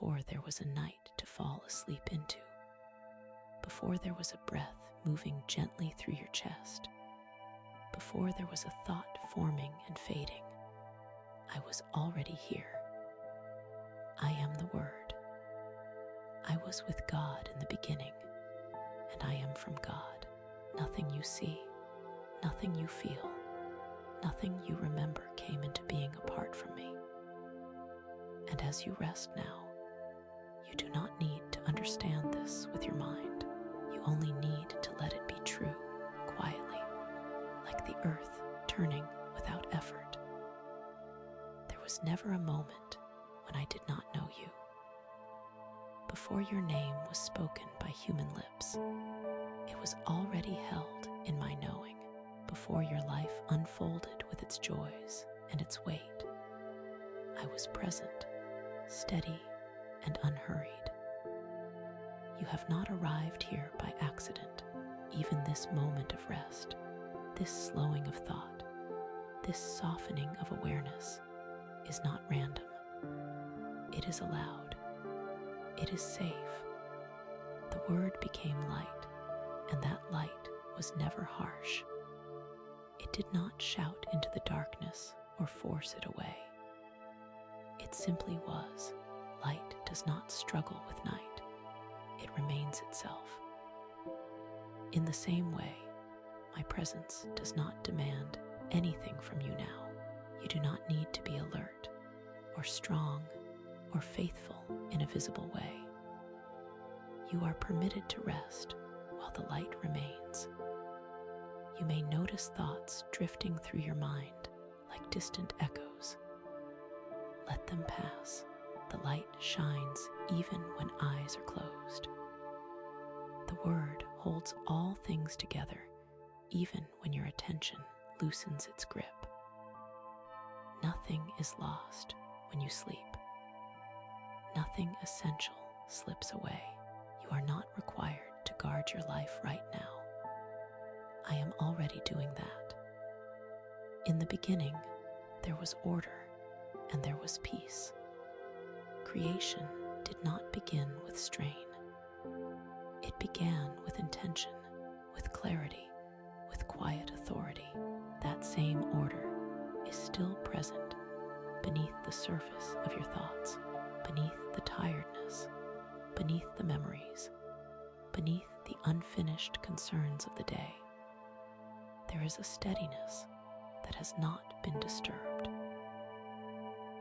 before there was a night to fall asleep into, before there was a breath moving gently through your chest, before there was a thought forming and fading, I was already here. I am the Word. I was with God in the beginning, and I am from God. Nothing you see, nothing you feel, nothing you remember came into being apart from me. And as you rest now, you do not need to understand this with your mind. You only need to let it be true, quietly, like the earth turning without effort. There was never a moment when I did not know you. Before your name was spoken by human lips, it was already held in my knowing. Before your life unfolded with its joys and its weight, I was present, steady and unhurried. You have not arrived here by accident. Even this moment of rest, this slowing of thought, this softening of awareness is not random. It is allowed. It is safe. The Word became light, and that light was never harsh. It did not shout into the darkness or force it away. It simply was. Light does not struggle with night. It remains itself. In the same way, my presence does not demand anything from you now. You do not need to be alert or strong or faithful in a visible way. You are permitted to rest while the light remains. You may notice thoughts drifting through your mind like distant echoes. Let them pass. The light shines even when eyes are closed. The Word holds all things together, even when your attention loosens its grip. Nothing is lost when you sleep. Nothing essential slips away. You are not required to guard your life right now. I am already doing that. In the beginning, there was order and there was peace. Creation did not begin with strain. It began with intention, with clarity, with quiet authority. That same order is still present beneath the surface of your thoughts, beneath the tiredness, beneath the memories, beneath the unfinished concerns of the day. There is a steadiness that has not been disturbed.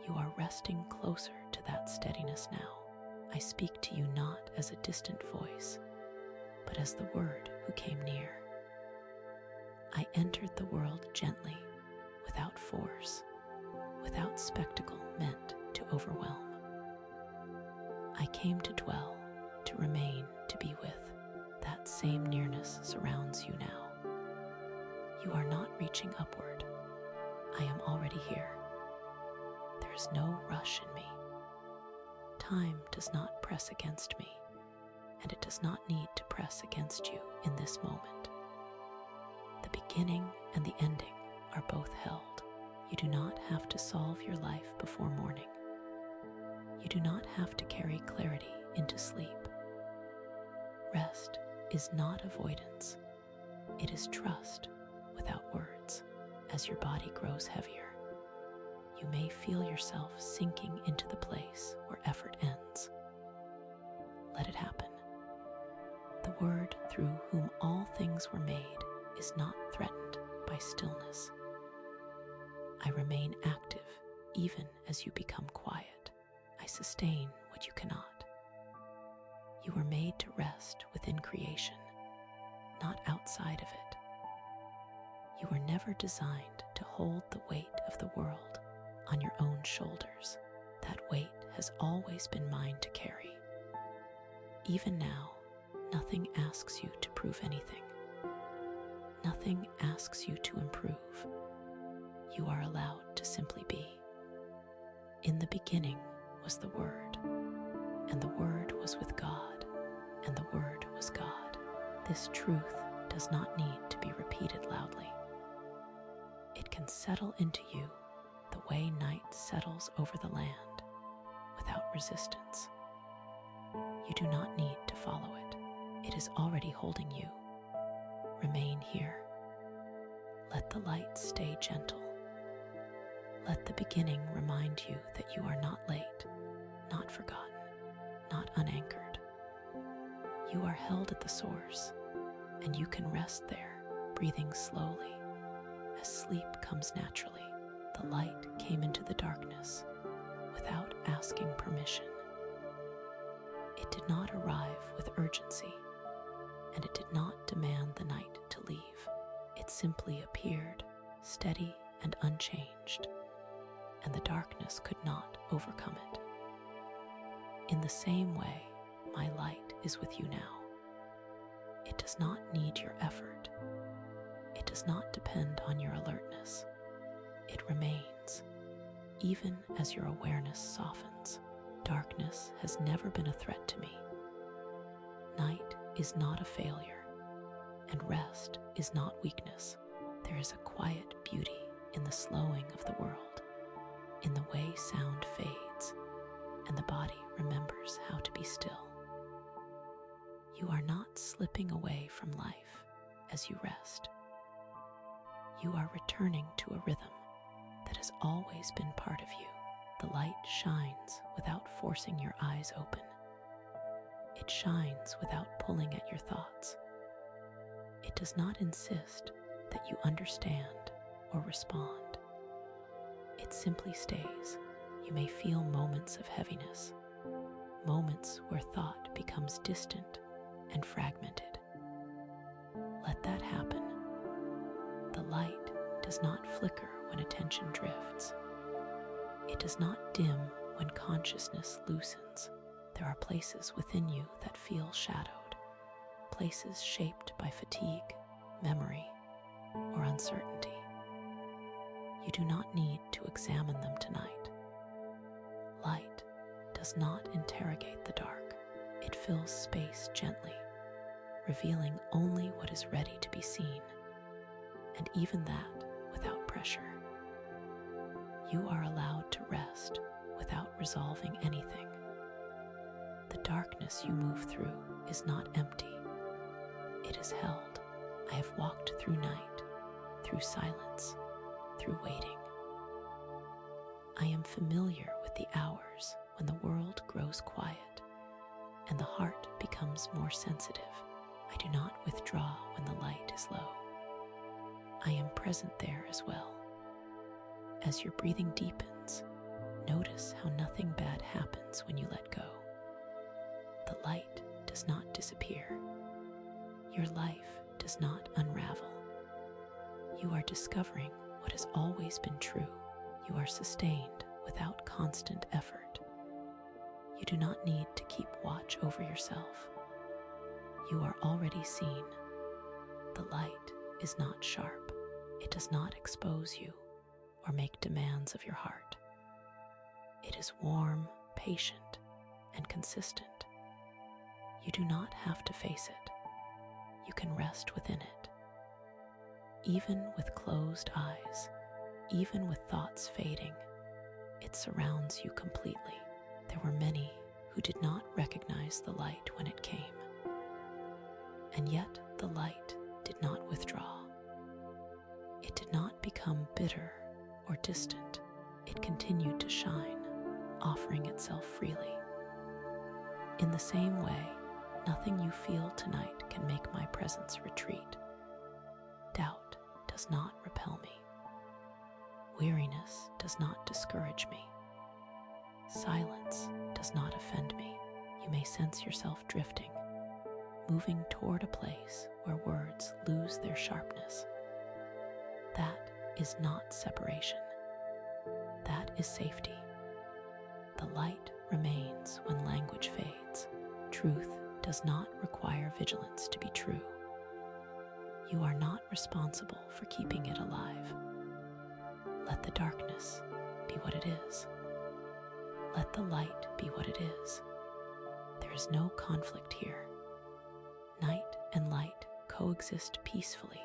You are resting closer to that steadiness now. I speak to you not as a distant voice, but as the Word who came near. I entered the world gently, without force, without spectacle meant to overwhelm. I came to dwell, to remain, to be with. That same nearness surrounds you now. You are not reaching upward. I am already here. There is no rush in me. Time does not press against me, and it does not need to press against you in this moment. The beginning and the ending are both held. You do not have to solve your life before morning. You do not have to carry clarity into sleep. Rest is not avoidance. It is trust without words. As your body grows heavier, you may feel yourself sinking into the place where effort ends. Let it happen. The Word through whom all things were made is not threatened by stillness. I remain active even as you become quiet. I sustain what you cannot. You were made to rest within creation, not outside of it. You were never designed to hold the weight of the world on your own shoulders. That weight has always been mine to carry. Even now, nothing asks you to prove anything. Nothing asks you to improve. You are allowed to simply be. In the beginning was the Word, and the Word was with God, and the Word was God. This truth does not need to be repeated loudly. It can settle into you the way night settles over the land, without resistance. You do not need to follow it. It is already holding you. Remain here. Let the light stay gentle. Let the beginning remind you that you are not late, not forgotten, not unanchored. You are held at the source, and you can rest there, breathing slowly. As sleep comes naturally, the light came into the darkness without asking permission. It did not arrive with urgency, and it did not demand the night to leave. It simply appeared, steady and unchanged, and the darkness could not overcome it. In the same way, my light is with you now. It does not need your effort. It does not depend on your alertness. It remains, even as your awareness softens. Darkness has never been a threat to me. Night is not a failure, and rest is not weakness. There is a quiet beauty in the slowing of the world, in the way sound fades, and the body remembers how to be still. You are not slipping away from life as you rest. You are returning to a rhythm that has always been part of you. The light shines without forcing your eyes open. It shines without pulling at your thoughts. It does not insist that you understand or respond. It simply stays. You may feel moments of heaviness, moments where thought becomes distant and fragmented. Let that happen. The light does not flicker when attention drifts. It does not dim when consciousness loosens. There are places within you that feel shadowed, places shaped by fatigue, memory, or uncertainty. You do not need to examine them tonight. Light does not interrogate the dark. It fills space gently, revealing only what is ready to be seen, and even that without pressure. You are allowed to rest without resolving anything. The darkness you move through is not empty. It is held. I have walked through night, through silence, through waiting. I am familiar with the hours when the world grows quiet and the heart becomes more sensitive. I do not withdraw when the light is low. I am present there as well. As your breathing deepens, notice how nothing bad happens when you let go. The light does not disappear. Your life does not unravel. You are discovering what has always been true. You are sustained without constant effort. You do not need to keep watch over yourself. You are already seen. The light is not sharp. It does not expose you or make demands of your heart. It is warm, patient, and consistent. You do not have to face it. You can rest within it. Even with closed eyes, even with thoughts fading, it surrounds you completely. There were many who did not recognize the light when it came. And yet the light did not withdraw. It did not become bitter or distant. It continued to shine, offering itself freely. In the same way, nothing you feel tonight can make my presence retreat. Doubt does not repel me. Weariness does not discourage me. Silence does not offend me. You may sense yourself drifting, moving toward a place where words lose their sharpness. That is not separation. That is safety. The light remains when language fades. Truth does not require vigilance to be true. You are not responsible for keeping it alive. Let the darkness be what it is. Let the light be what it is. There is no conflict here. Night and light coexist peacefully.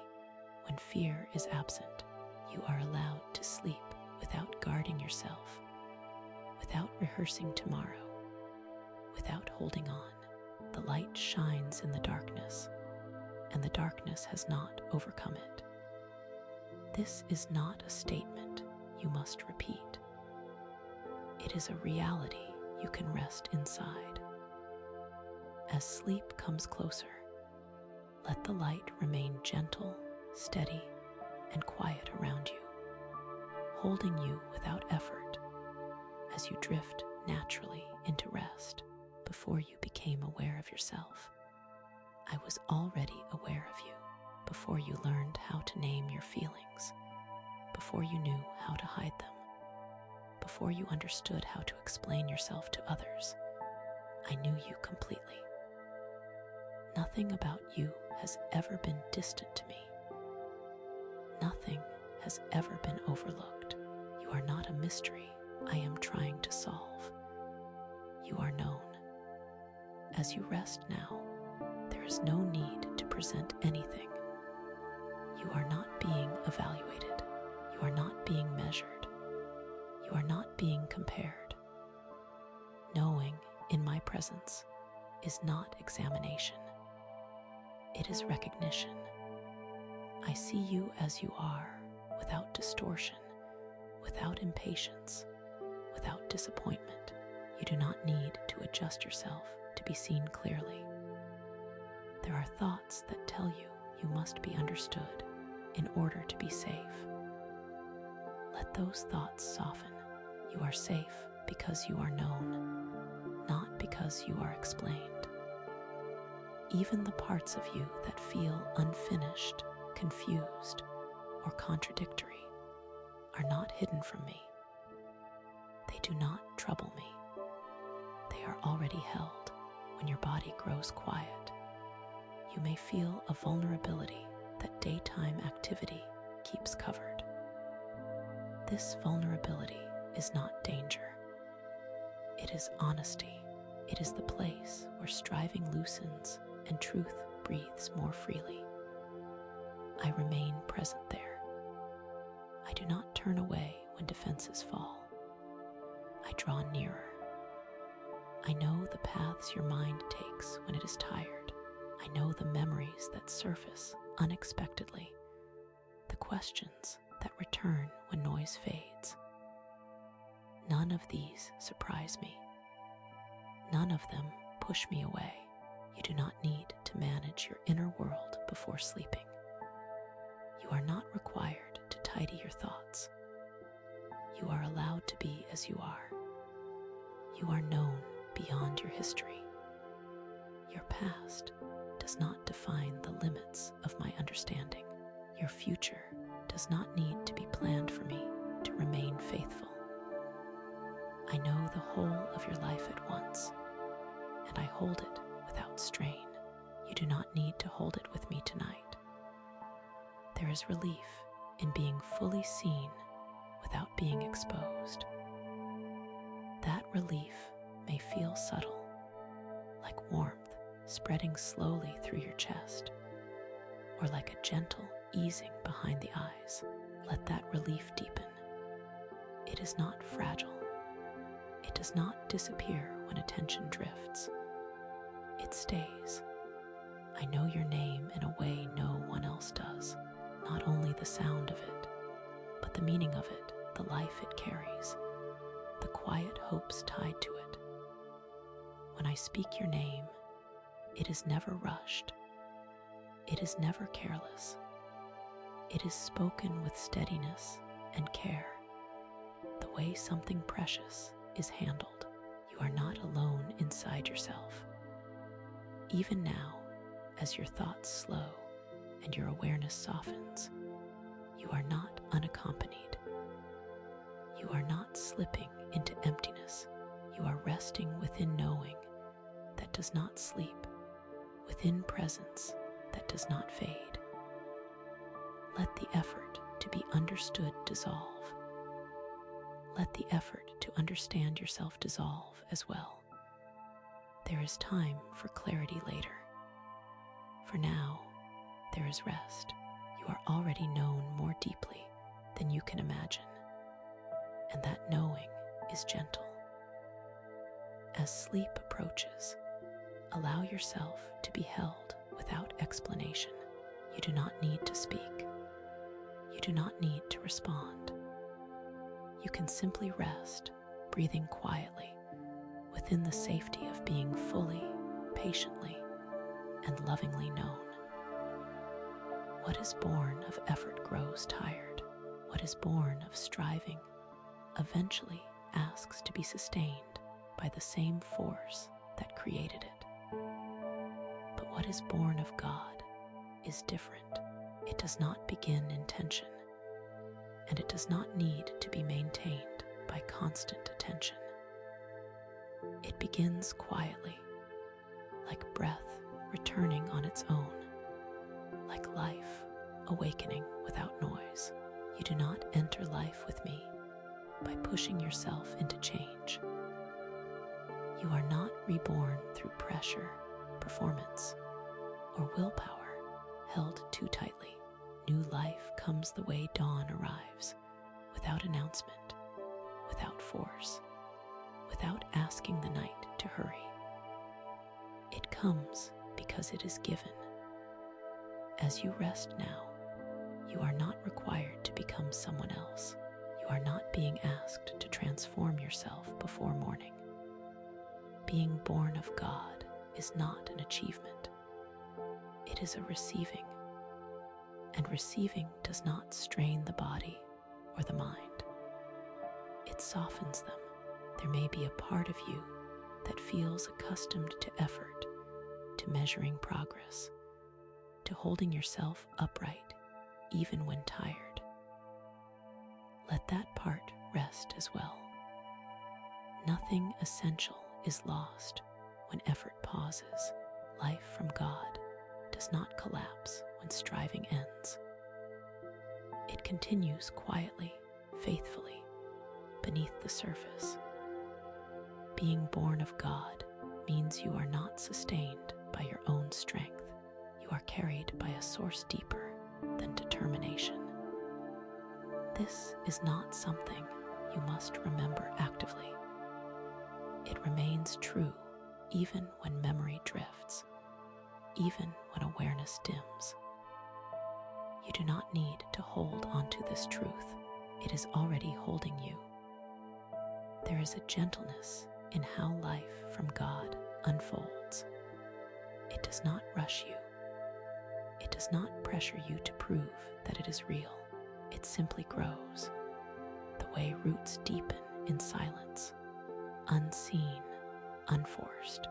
When fear is absent, you are allowed to sleep without guarding yourself, without rehearsing tomorrow, without holding on. light shines in the darkness, and the darkness has not overcome it. This is not a statement you must repeat. It is a reality you can rest inside. As sleep comes closer, let the light remain gentle, steady, and quiet around you, holding you without effort as you drift naturally into rest. Before you became aware of yourself, I was already aware of you. Before you learned how to name your feelings, before you knew how to hide them, before you understood how to explain yourself to others, I knew you completely. Nothing about you has ever been distant to me. Nothing has ever been overlooked. You are not a mystery I am trying to solve. You are known. As you rest now, there is no need to present anything. You are not being evaluated. You are not being measured. You are not being compared. Knowing in my presence is not examination. It is recognition. I see you as you are, without distortion, without impatience, without disappointment. You do not need to adjust yourself to be seen clearly. There are thoughts that tell you you must be understood in order to be safe. Let those thoughts soften. You are safe because you are known, not because you are explained. Even the parts of you that feel unfinished, confused, or contradictory are not hidden from me. They do not trouble me. They are already held. When your body grows quiet, you may feel a vulnerability that daytime activity keeps covered. This vulnerability is not danger. It is honesty. It is the place where striving loosens and truth breathes more freely. I remain present there. I do not turn away when defenses fall. I draw nearer. I know the paths your mind takes when it is tired. I know the memories that surface unexpectedly, the questions that return when noise fades. None of these surprise me. None of them push me away. You do not need to manage your inner world before sleeping. You are not required to tidy your thoughts. You are allowed to be as you are. You are known beyond your history. Your past does not define the limits of my understanding. Your future does not need to be planned for me to remain faithful. I know the whole of your life at once, and I hold it without strain. You do not need to hold it with me tonight. There is relief in being fully seen without being exposed. That relief may feel subtle, like warmth spreading slowly through your chest, or like a gentle easing behind the eyes. Let that relief deepen. It is not fragile. It does not disappear when attention drifts. It stays. I know your name in a way no one else does. Not only the sound of it, but the meaning of it, the life it carries, the quiet hopes tied to it. When I speak your name, it is never rushed. It is never careless. It is spoken with steadiness and care, the way something precious is handled. You are not alone inside yourself. Even now, as your thoughts slow and your awareness softens, you are not unaccompanied. You are not slipping into emptiness. You are resting within knowing that does not sleep, within presence that does not fade. Let the effort to be understood dissolve. Let the effort to understand yourself dissolve as well. There is time for clarity later. For now, there is rest. You are already known more deeply than you can imagine, and that knowing is gentle. As sleep approaches, Allow yourself to be held without explanation. You do not need to speak. You do not need to respond. You can simply rest, breathing quietly, within the safety of being fully, patiently, and lovingly known. What is born of effort grows tired. What is born of striving eventually asks to be sustained by the same force that created it. But what is born of God is different. It does not begin in tension, and it does not need to be maintained by constant attention. It begins quietly, like breath returning on its own, like life awakening without noise. You do not enter life with me by pushing yourself into change. You are not reborn through pressure, performance, or willpower held too tightly. New life comes the way dawn arrives, without announcement, without force, without asking the night to hurry. It comes because it is given. As you rest now, you are not required to become someone else. You are not being asked to transform yourself before morning. Being born of God is not an achievement. It is a receiving, and receiving does not strain the body or the mind. It softens them. There may be a part of you that feels accustomed to effort, to measuring progress, to holding yourself upright even when tired. Let that part rest as well. Nothing essential is lost when effort pauses. Life from God does not collapse when striving ends. It continues quietly, faithfully, beneath the surface. Being born of God means you are not sustained by your own strength. You are carried by a source deeper than determination. This is not something you must remember actively. It remains true even when memory drifts, even when awareness dims. You do not need to hold onto this truth. It is already holding you. There is a gentleness in how life from God unfolds. It does not rush you. It does not pressure you to prove that it is real. It simply grows, the way roots deepen in silence, unseen, unforced.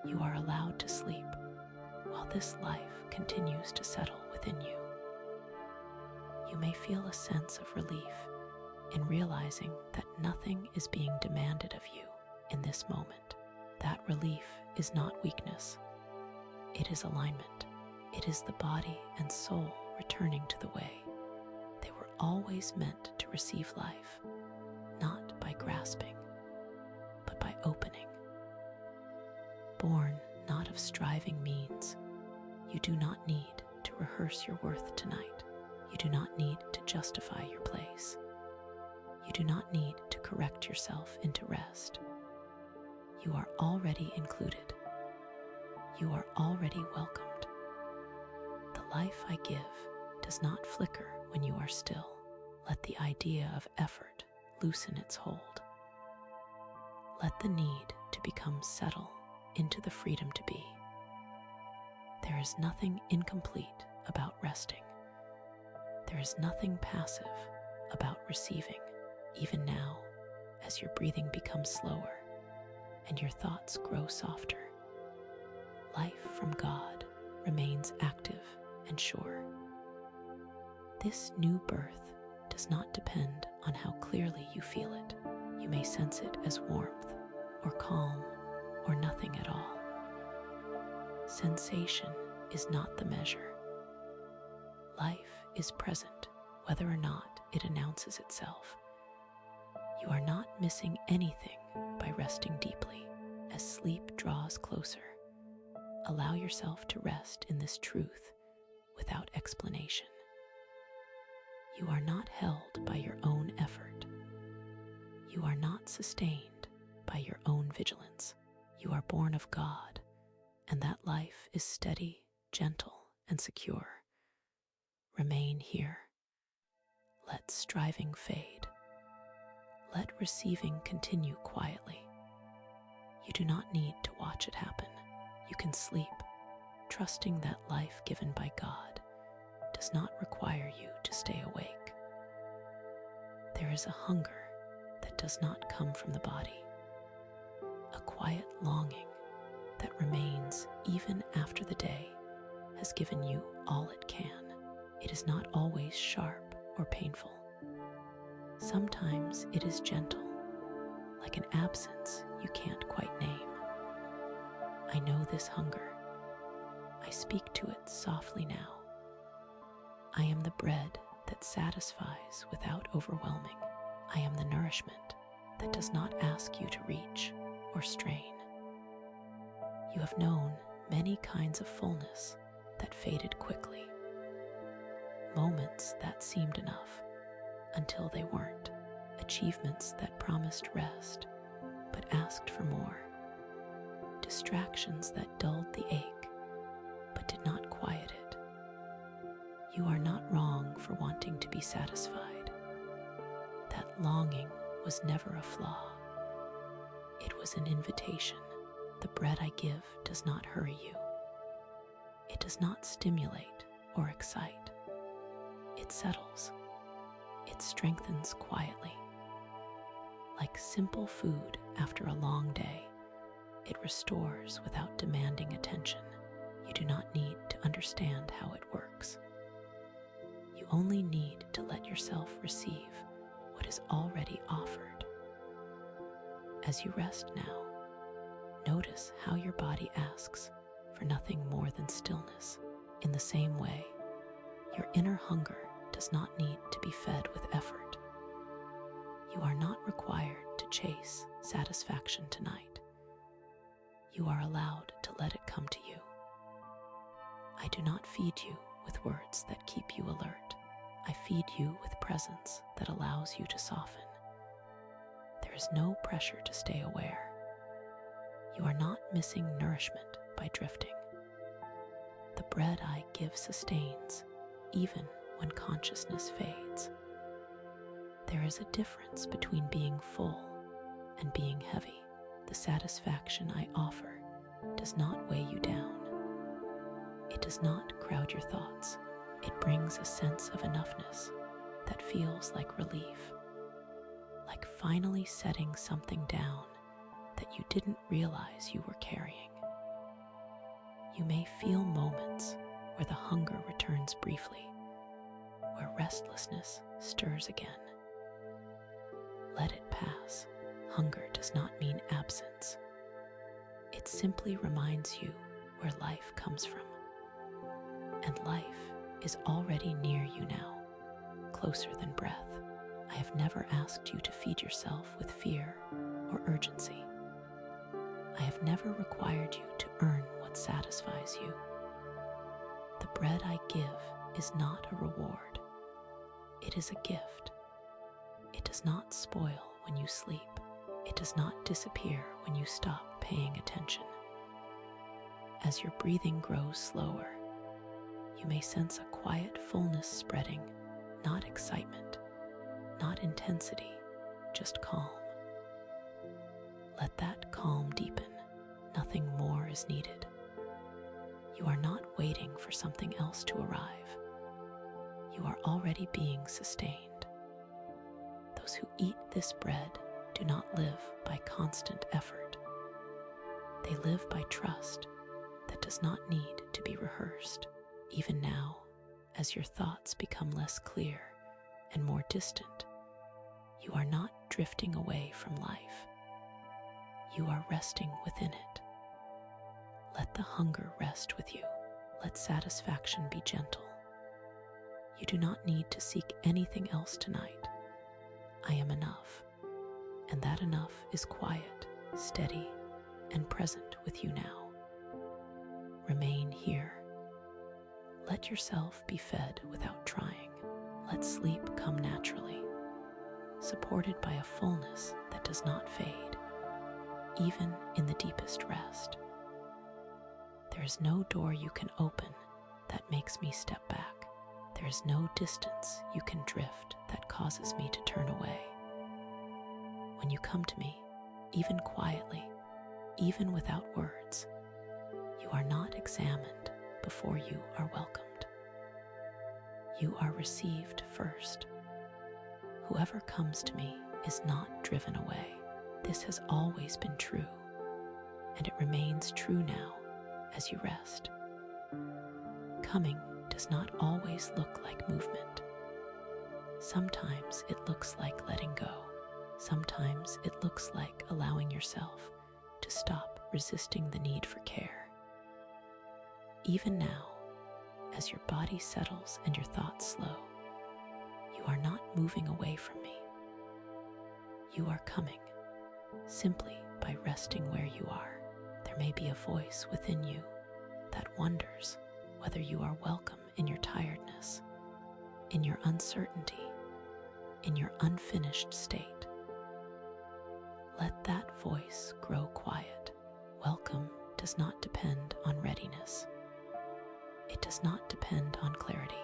You are allowed to sleep while this life continues to settle within you. You may feel a sense of relief in realizing that nothing is being demanded of you in this moment. That relief is not weakness. It is alignment. It is the body and soul returning to the way they were always meant to receive life, not by grasping, but by opening. Born not of striving means you do not need to rehearse your worth tonight. You do not need to justify your place. You do not need to correct yourself into rest. You are already included. You are already welcomed. The life I give does not flicker when you are still. Let the idea of effort loosen its hold. Let the need to become settle into the freedom to be. There is nothing incomplete about resting. There is nothing passive about receiving. Even now, as your breathing becomes slower and your thoughts grow softer, life from God remains active and sure. This new birth does not depend on how clearly you feel it. You may sense it as warmth or calm or nothing at all. Sensation is not the measure. Life is present whether or not it announces itself. You are not missing anything by resting deeply. As sleep draws closer, allow yourself to rest in this truth without explanation. You are not held by your own effort. You are not sustained by your own vigilance. You are born of God, and that life is steady, gentle, and secure. Remain here. Let striving fade. Let receiving continue quietly. You do not need to watch it happen. You can sleep, trusting that life given by God does not require you to stay awake. There is a hunger that does not come from the body, a quiet longing that remains even after the day has given you all it can. It is not always sharp or painful. Sometimes it is gentle, like an absence you can't quite name. I know this hunger. I speak to it softly now. I am the bread that satisfies without overwhelming. I am the nourishment that does not ask you to reach or strain. You have known many kinds of fullness that faded quickly, moments that seemed enough until they weren't, achievements that promised rest but asked for more, distractions that dulled the ache but did not quiet it. You are not wrong for wanting to be satisfied. That longing was never a flaw. It was an invitation. The bread I give does not hurry you. It does not stimulate or excite. It settles. It strengthens quietly. Like simple food after a long day, it restores without demanding attention. You do not need to understand how it works. You only need to let yourself receive what is already offered. As you rest now, notice how your body asks for nothing more than stillness. In the same way, your inner hunger does not need to be fed with effort. You are not required to chase satisfaction tonight. You are allowed to let it come to you. I do not feed you with words that keep you alert. I feed you with presence that allows you to soften. There is no pressure to stay aware. You are not missing nourishment by drifting. The bread I give sustains, even when consciousness fades. There is a difference between being full and being heavy. The satisfaction I offer does not weigh you down. It does not crowd your thoughts. It brings a sense of enoughness that feels like relief, like finally setting something down that you didn't realize you were carrying. You may feel moments where the hunger returns briefly, where restlessness stirs again. Let it pass. Hunger does not mean absence. It simply reminds you where life comes from. And life is already near you now, closer than breath. I have never asked you to feed yourself with fear or urgency. I have never required you to earn what satisfies you. The bread I give is not a reward. It is a gift. It does not spoil when you sleep. It does not disappear when you stop paying attention. As your breathing grows slower, you may sense a quiet fullness spreading, not excitement, not intensity, just calm. Let that calm deepen. Nothing more is needed. You are not waiting for something else to arrive. You are already being sustained. Those who eat this bread do not live by constant effort. They live by trust that does not need to be rehearsed. Even now, as your thoughts become less clear and more distant, you are not drifting away from life. You are resting within it. Let the hunger rest with you. Let satisfaction be gentle. You do not need to seek anything else tonight. I am enough, and that enough is quiet, steady, and present with you now. Remain here. Let yourself be fed without trying. Let sleep come naturally, supported by a fullness that does not fade. even in the deepest rest. There is no door you can open that makes me step back. There is no distance you can drift that causes me to turn away. When you come to me, even quietly, even without words, you are not examined before you are welcomed. You are received first. Whoever comes to me is not driven away. This has always been true, and it remains true now as you rest. Coming does not always look like movement. Sometimes it looks like letting go. Sometimes it looks like allowing yourself to stop resisting the need for care. Even now, as your body settles and your thoughts slow, you are not moving away from me. You are coming simply by resting where you are. There may be a voice within you that wonders whether you are welcome in your tiredness, in your uncertainty, in your unfinished state. Let that voice grow quiet. Welcome does not depend on readiness. It does not depend on clarity.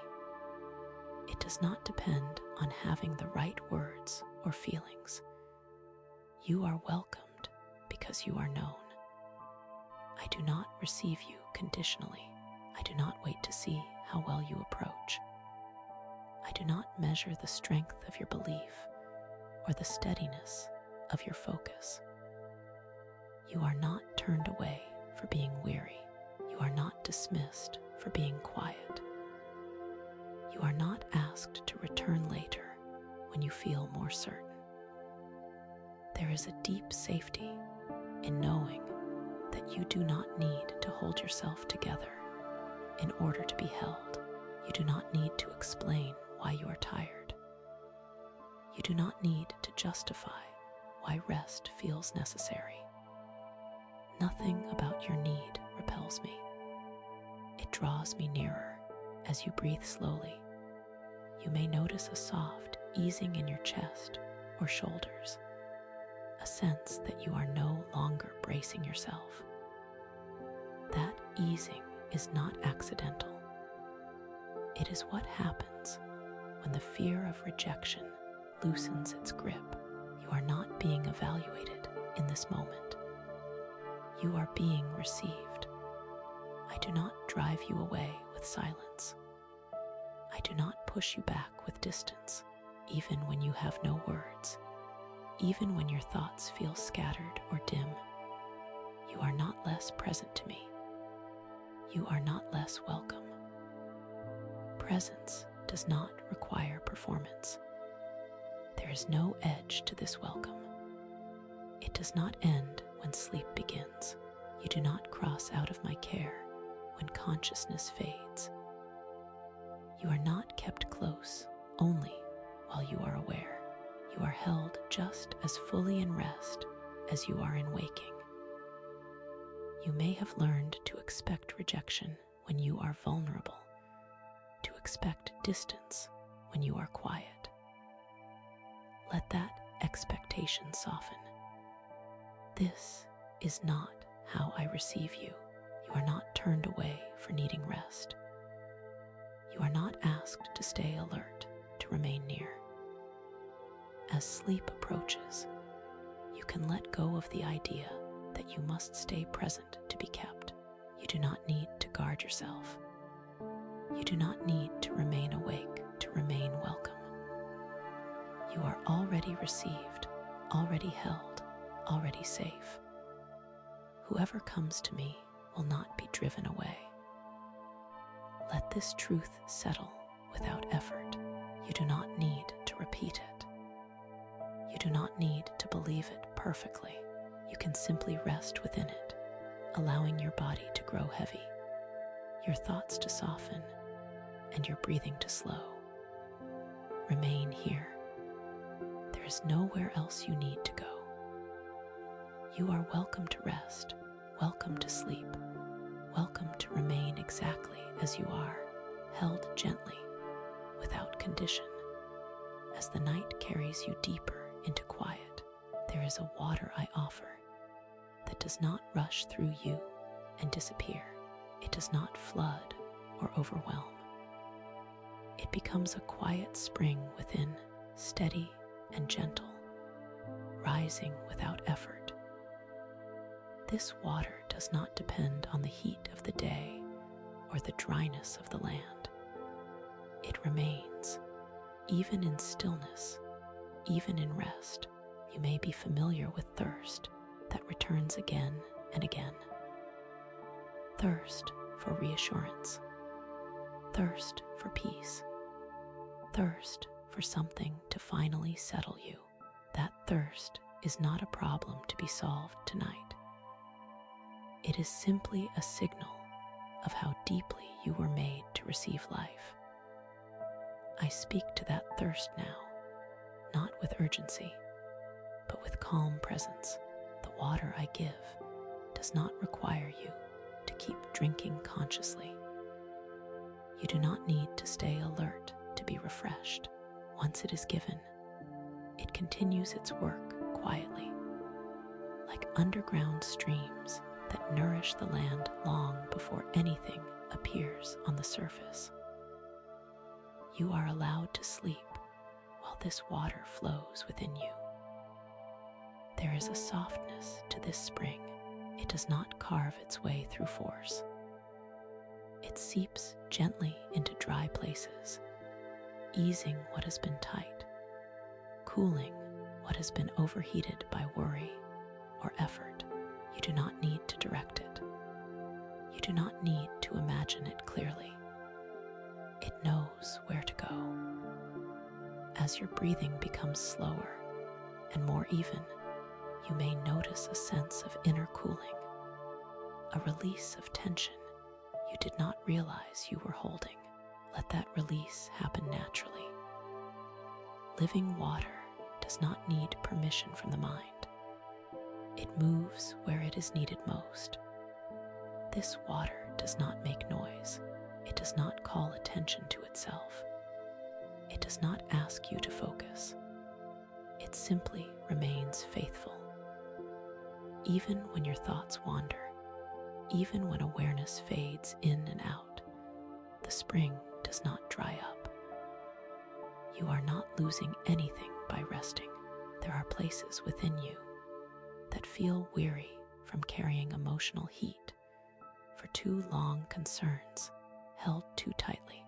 It does not depend on having the right words or feelings. You are welcomed because you are known. I do not receive you conditionally. I do not wait to see how well you approach. I do not measure the strength of your belief or the steadiness of your focus. You are not turned away for being weary. You are not dismissed for being quiet. You are not asked to return later when you feel more certain. There is a deep safety in knowing that you do not need to hold yourself together in order to be held. You do not need to explain why you are tired. You do not need to justify why rest feels necessary. Nothing about your need repels me. It draws me nearer as you breathe slowly. You may notice a soft easing in your chest or shoulders, a sense that you are no longer bracing yourself. That easing is not accidental. It is what happens when the fear of rejection loosens its grip. You are not being evaluated in this moment. You are being received. I do not drive you away with silence. I do not push you back with distance, even when you have no words, even when your thoughts feel scattered or dim. You are not less present to me. You are not less welcome. Presence does not require performance. There is no edge to this welcome. It does not end when sleep begins. You do not cross out of my care when consciousness fades. You are not kept close only while you are aware. You are held just as fully in rest as you are in waking. You may have learned to expect rejection when you are vulnerable, to expect distance when you are quiet. Let that expectation soften. This is not how I receive you. You are not turned away for needing rest. You are not asked to stay alert, to remain near. As sleep approaches, you can let go of the idea that you must stay present to be kept. You do not need to guard yourself. You do not need to remain awake to remain welcome. You are already received, already held, already safe. Whoever comes to me will not be driven away. Let this truth settle without effort. You do not need to repeat it. You do not need to believe it perfectly. You can simply rest within it, allowing your body to grow heavy, your thoughts to soften, and your breathing to slow. Remain here. There is nowhere else you need to go. You are welcome to rest, welcome to sleep, welcome to remain exactly as you are, held gently, without condition. As the night carries you deeper into quiet, there is a water I offer, that does not rush through you and disappear. It does not flood or overwhelm. It becomes a quiet spring within, steady and gentle, rising without effort. This water does not depend on the heat of the day or the dryness of the land. It remains, even in stillness, even in rest. You may be familiar with thirst that returns again and again. Thirst for reassurance. Thirst for peace. Thirst for something to finally settle you. That thirst is not a problem to be solved tonight. It is simply a signal of how deeply you were made to receive life. I speak to that thirst now, not with urgency, but with calm presence. The water I give does not require you to keep drinking consciously. You do not need to stay alert to be refreshed. Once it is given, it continues its work quietly, like underground streams that nourish the land long before anything appears on the surface. You are allowed to sleep while this water flows within you. There is a softness to this spring. It does not carve its way through force. It seeps gently into dry places, easing what has been tight, cooling what has been overheated by worry or effort. You do not need to direct it. You do not need to imagine it clearly. It knows where to go. As your breathing becomes slower and more even, you may notice a sense of inner cooling, a release of tension you did not realize you were holding. Let that release happen naturally. Living water does not need permission from the mind. It moves where it is needed most. This water does not make noise. It does not call attention to itself. It does not ask you to focus. It simply remains faithful. Even when your thoughts wander, even when awareness fades in and out, the spring does not dry up. You are not losing anything by resting. There are places within you that feel weary from carrying emotional heat for too long, concerns held too tightly,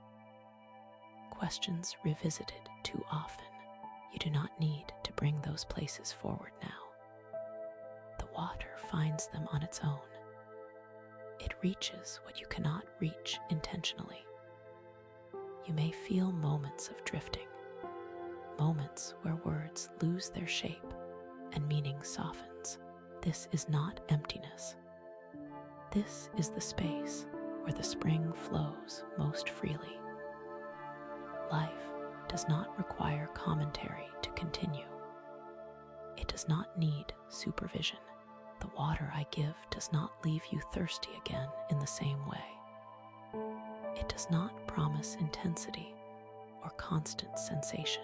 questions revisited too often. You do not need to bring those places forward now. The water finds them on its own. It reaches what you cannot reach intentionally. You may feel moments of drifting, moments where words lose their shape and meaning softens. This is not emptiness. This is the space where the spring flows most freely. Life does not require commentary to continue. It does not need supervision. The water I give does not leave you thirsty again in the same way. It does not promise intensity or constant sensation.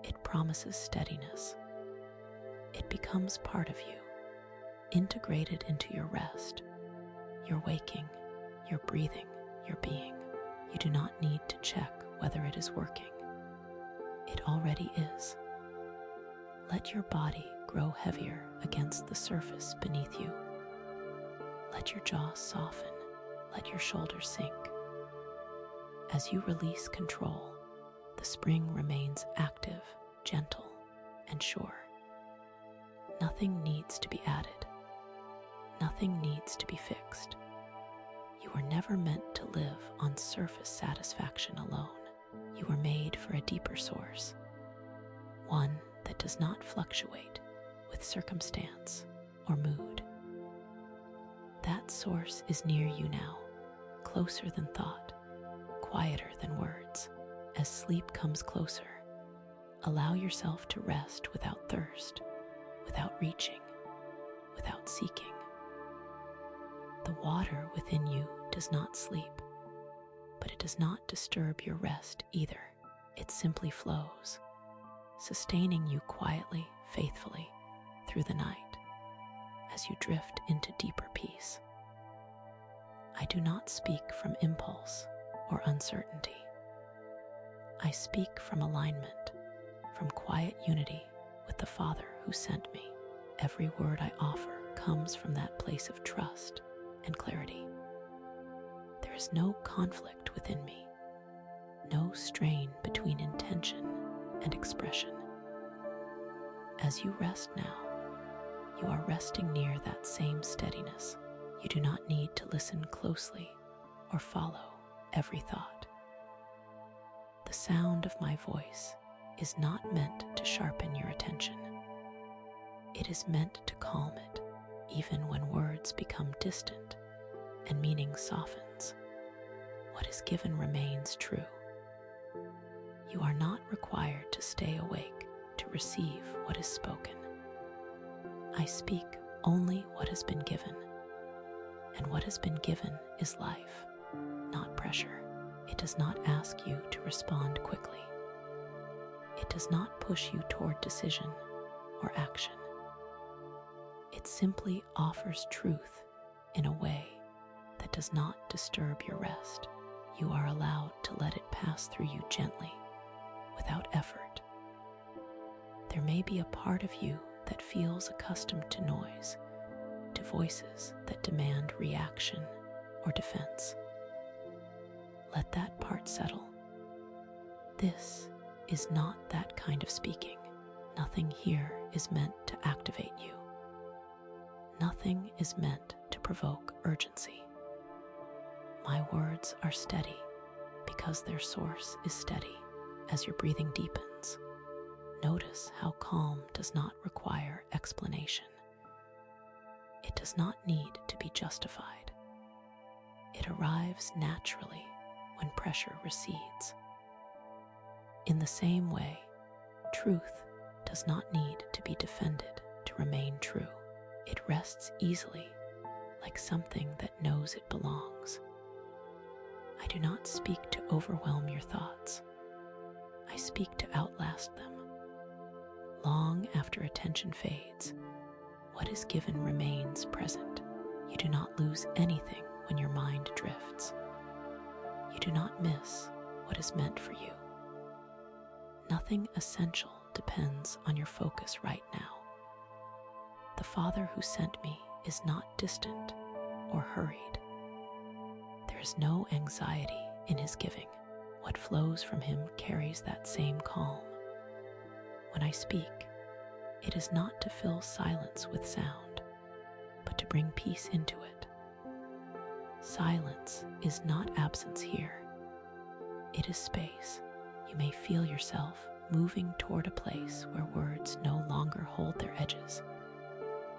It promises steadiness. It becomes part of you, integrated into your rest, your waking, your breathing, your being. You do not need to check whether it is working. It already is. Let your body grow heavier against the surface beneath you. Let your jaw soften. Let your shoulders sink. As you release control, the spring remains active, gentle, and sure. Nothing needs to be added. Nothing needs to be fixed. You were never meant to live on surface satisfaction alone. You were made for a deeper source, one that does not fluctuate with circumstance or mood. That source is near you now, closer than thought, quieter than words. As sleep comes closer, allow yourself to rest without thirst, without reaching, without seeking. The water within you does not sleep, but it does not disturb your rest either. It simply flows, sustaining you quietly, faithfully through the night. as you drift into deeper peace. I do not speak from impulse or uncertainty. I speak from alignment, from quiet unity with the Father who sent me. Every word I offer comes from that place of trust and clarity. There is no conflict within me, no strain between intention and expression. As you rest now, you are resting near that same steadiness. You do not need to listen closely or follow every thought. The sound of my voice is not meant to sharpen your attention. It is meant to calm it, even when words become distant and meaning softens. What is given remains true. You are not required to stay awake to receive what is spoken. I speak only what has been given, and what has been given is life, not pressure. It does not ask you to respond quickly. It does not push you toward decision or action. It simply offers truth in a way that does not disturb your rest. You are allowed to let it pass through you gently, without effort. There may be a part of you that feels accustomed to noise, to voices that demand reaction or defense. Let that part settle. This is not that kind of speaking. Nothing here is meant to activate you. Nothing is meant to provoke urgency. My words are steady because their source is steady. As your breathing deepens, notice how calm does not require explanation. It does not need to be justified. It arrives naturally when pressure recedes. In the same way, truth does not need to be defended to remain true. It rests easily, like something that knows it belongs. I do not speak to overwhelm your thoughts. I speak to outlast them. Long after attention fades, what is given remains present. You do not lose anything when your mind drifts. You do not miss what is meant for you. Nothing essential depends on your focus right now. The Father who sent me is not distant or hurried. There is no anxiety in his giving. What flows from him carries that same calm. When I speak, it is not to fill silence with sound, but to bring peace into it. Silence is not absence here. It is space. You may feel yourself moving toward a place where words no longer hold their edges,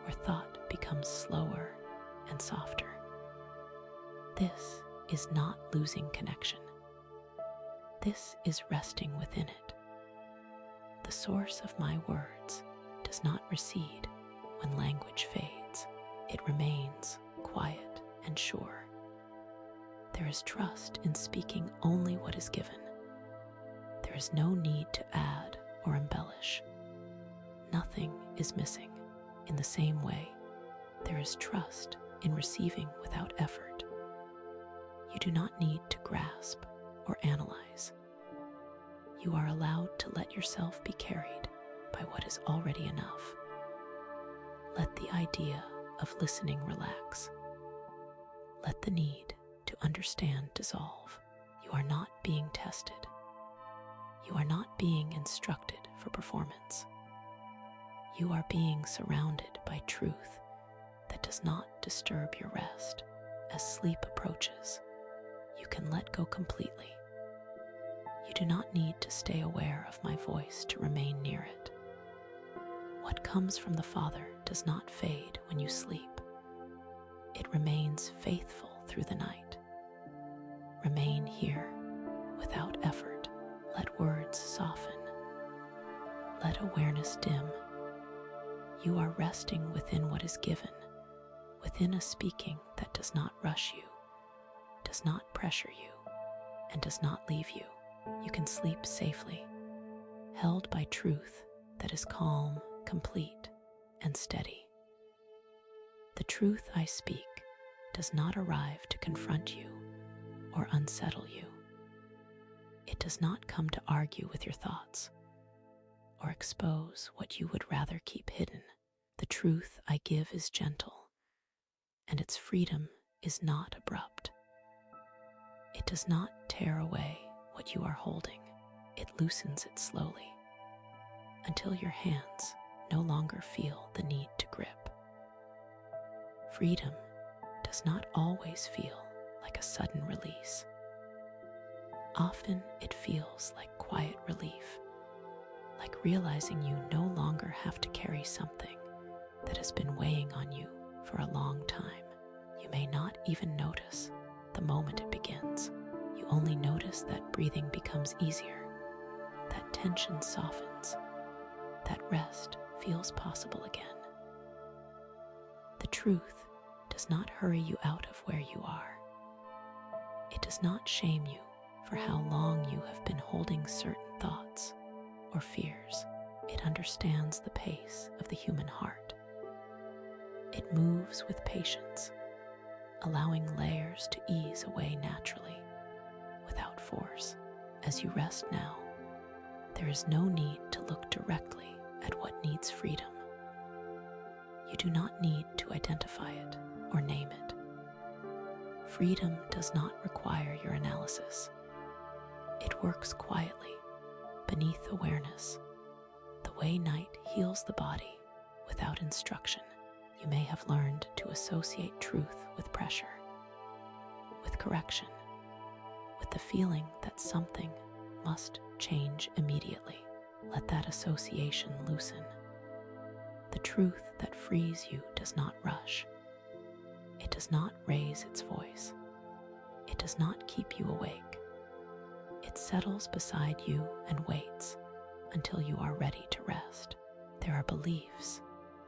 where thought becomes slower and softer. This is not losing connection. This is resting within it. The source of my words does not recede when language fades. It remains quiet and sure. There is trust in speaking only what is given. There is no need to add or embellish. Nothing is missing. In the same way, there is trust in receiving without effort. You do not need to grasp or analyze. You are allowed to let yourself be carried by what is already enough. Let the idea of listening relax. Let the need to understand dissolve. You are not being tested. You are not being instructed for performance. You are being surrounded by truth that does not disturb your rest. As sleep approaches, you can let go completely. You do not need to stay aware of my voice to remain near it. What comes from the Father does not fade when you sleep. It remains faithful through the night. Remain here without effort. Let words soften. Let awareness dim. You are resting within what is given, within a speaking that does not rush you, does not pressure you, and does not leave you. You can sleep safely, held by truth that is calm, complete, and steady. The truth I speak does not arrive to confront you or unsettle you. It does not come to argue with your thoughts or expose what you would rather keep hidden. The truth I give is gentle, and its freedom is not abrupt. It does not tear away what you are holding. It loosens it slowly until your hands no longer feel the need to grip. Freedom does not always feel like a sudden release. Often it feels like quiet relief, like realizing you no longer have to carry something that has been weighing on you for a long time. You may not even notice the moment it begins. You only notice that breathing becomes easier, that tension softens, that rest feels possible again. The truth does not hurry you out of where you are. It does not shame you for how long you have been holding certain thoughts or fears. It understands the pace of the human heart. It moves with patience, allowing layers to ease away naturally, without force. As you rest now, there is no need to look directly at what needs freedom. You do not need to identify it or name it. Freedom does not require your analysis. It works quietly, beneath awareness, the way night heals the body without instruction. You may have learned to associate truth with pressure, with correction, with the feeling that something must change immediately. Let that association loosen. The truth that frees you does not rush. It does not raise its voice. It does not keep you awake. It settles beside you and waits until you are ready to rest. There are beliefs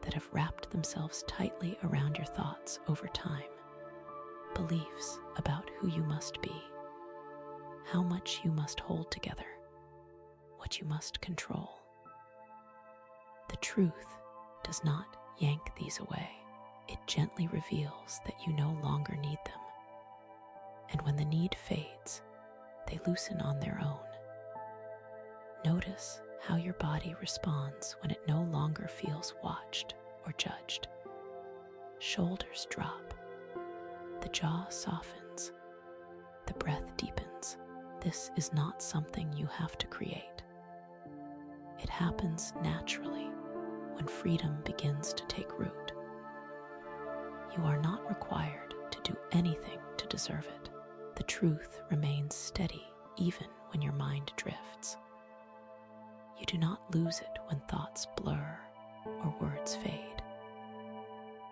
that have wrapped themselves tightly around your thoughts over time. Beliefs about who you must be, how much you must hold together, what you must control. The truth does not yank these away. It gently reveals that you no longer need them. And when the need fades, they loosen on their own. Notice how your body responds when it no longer feels watched or judged. Shoulders drop, the jaw softens, the breath deepens. This is not something you have to create. It happens naturally when freedom begins to take root. You are not required to do anything to deserve it. The truth remains steady even when your mind drifts. You do not lose it when thoughts blur or words fade.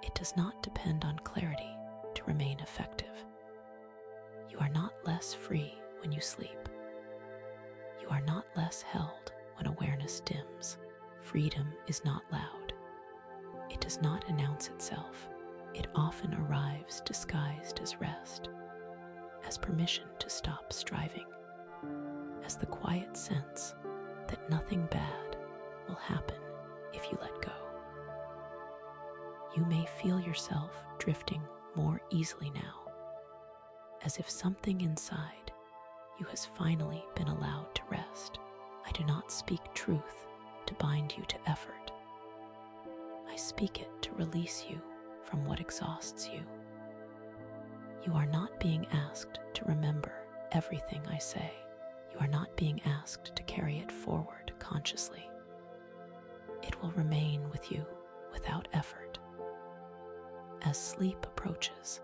It does not depend on clarity to remain effective. You are not less free when you sleep. You are not less held when awareness dims. Freedom is not loud. It does not announce itself. It often arrives disguised as rest, as permission to stop striving, as the quiet sense that nothing bad will happen if you let go. You may feel yourself drifting more easily now, as if something inside you has finally been allowed to rest. I do not speak truth to bind you to effort. I speak it to release you from what exhausts you. You are not being asked to remember everything I say. You are not being asked to carry it forward consciously. It will remain with you without effort. As sleep approaches,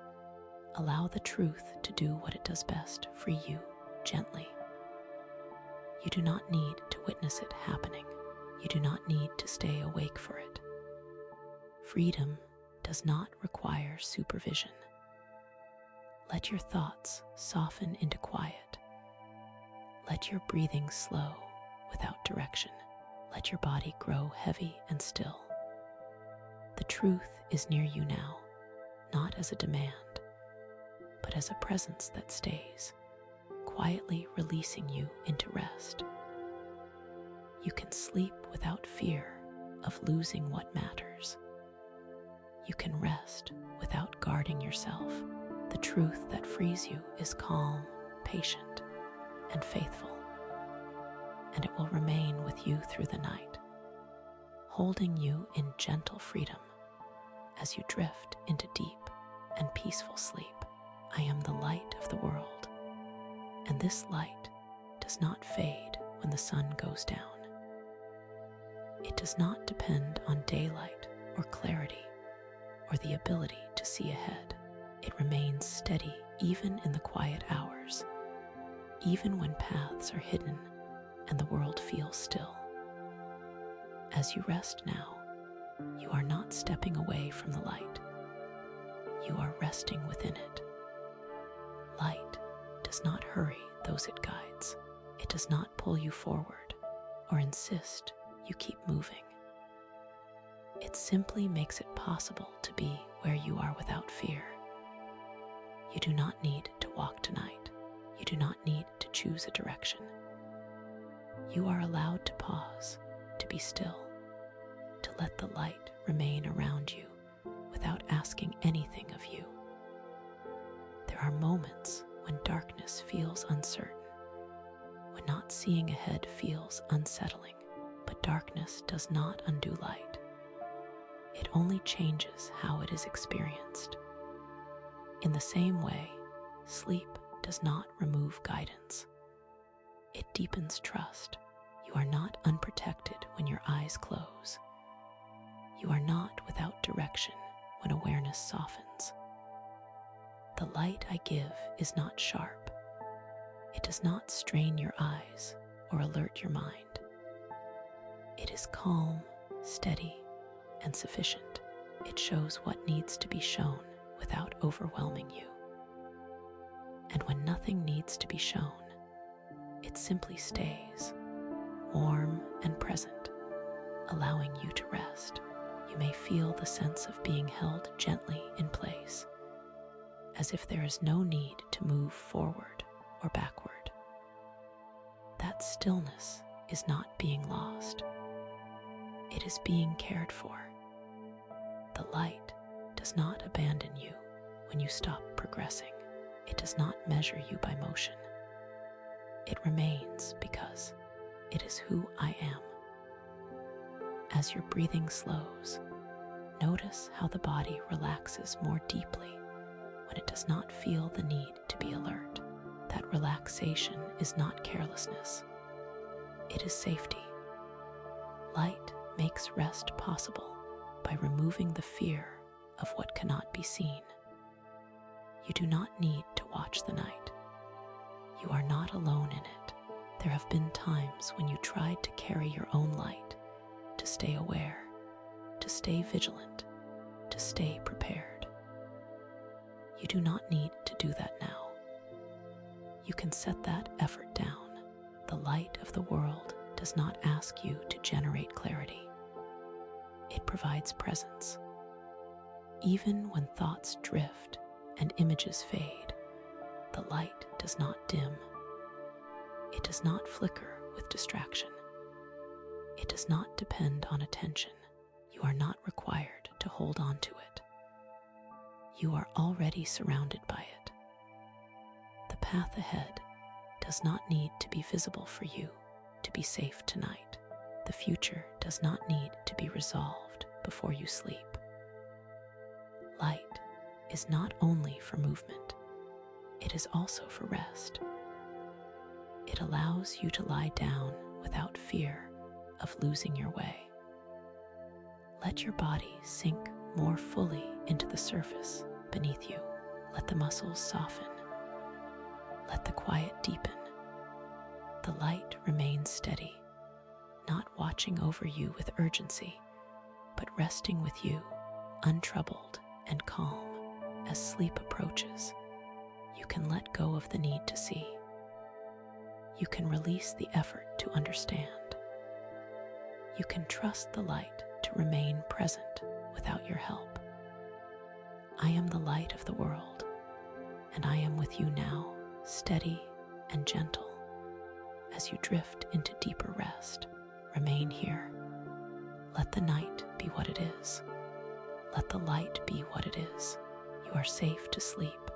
allow the truth to do what it does best: free you gently. You do not need to witness it happening. You do not need to stay awake for it. Freedom does not require supervision. Let your thoughts soften into quiet. Let your breathing slow without direction. Let your body grow heavy and still. The truth is near you now, not as a demand, but as a presence that stays, quietly releasing you into rest. You can sleep without fear of losing what matters. You can rest without guarding yourself. The truth that frees you is calm, patient, and faithful, and it will remain with you through the night, holding you in gentle freedom as you drift into deep and peaceful sleep. I am the light of the world, and this light does not fade when the sun goes down. It does not depend on daylight or clarity or the ability to see ahead. It remains steady even in the quiet hours, even when paths are hidden and the world feels still. As you rest now, you are not stepping away from the light. You are resting within it. Light does not hurry those it guides. It does not pull you forward or insist you keep moving. It simply makes it possible to be where you are without fear. You do not need to walk tonight. You do not need to choose a direction. You are allowed to pause, to be still, to let the light remain around you without asking anything of you. There are moments when darkness feels uncertain, when not seeing ahead feels unsettling, but darkness does not undo light. It only changes how it is experienced. In the same way, sleep does not remove guidance. It deepens trust. You are not unprotected when your eyes close. You are not without direction when awareness softens. The light I give is not sharp. It does not strain your eyes or alert your mind. It is calm, steady, and sufficient. It shows what needs to be shown without overwhelming you. And when nothing needs to be shown, it simply stays, warm and present, allowing you to rest. You may feel the sense of being held gently in place, as if there is no need to move forward or backward. That stillness is not being lost. It is being cared for. The light does not abandon you when you stop progressing. It does not measure you by motion. It remains because it is who I am. As your breathing slows, notice how the body relaxes more deeply when it does not feel the need to be alert. That relaxation is not carelessness. It is safety. Light makes rest possible by removing the fear of what cannot be seen. You do not need to watch the night. You are not alone in it. There have been times when you tried to carry your own light, to stay aware, to stay vigilant, to stay prepared. You do not need to do that now. You can set that effort down. The light of the world does not ask you to generate clarity. It provides presence. Even when thoughts drift and images fade, the light does not dim. It does not flicker with distraction. It does not depend on attention. You are not required to hold on to it. You are already surrounded by it. The path ahead does not need to be visible for you to be safe tonight. The future does not need to be resolved before you sleep. Light is not only for movement, it is also for rest. It allows you to lie down without fear of losing your way. Let your body sink more fully into the surface beneath you. Let the muscles soften. Let the quiet deepen. The light remains steady, not watching over you with urgency, but resting with you, untroubled and calm. As sleep approaches, you can let go of the need to see. You can release the effort to understand. You can trust the light to remain present without your help. I am the light of the world, and I am with you now, steady and gentle. As you drift into deeper rest, remain here. Let the night be what it is. Let the light be what it is. You are safe to sleep,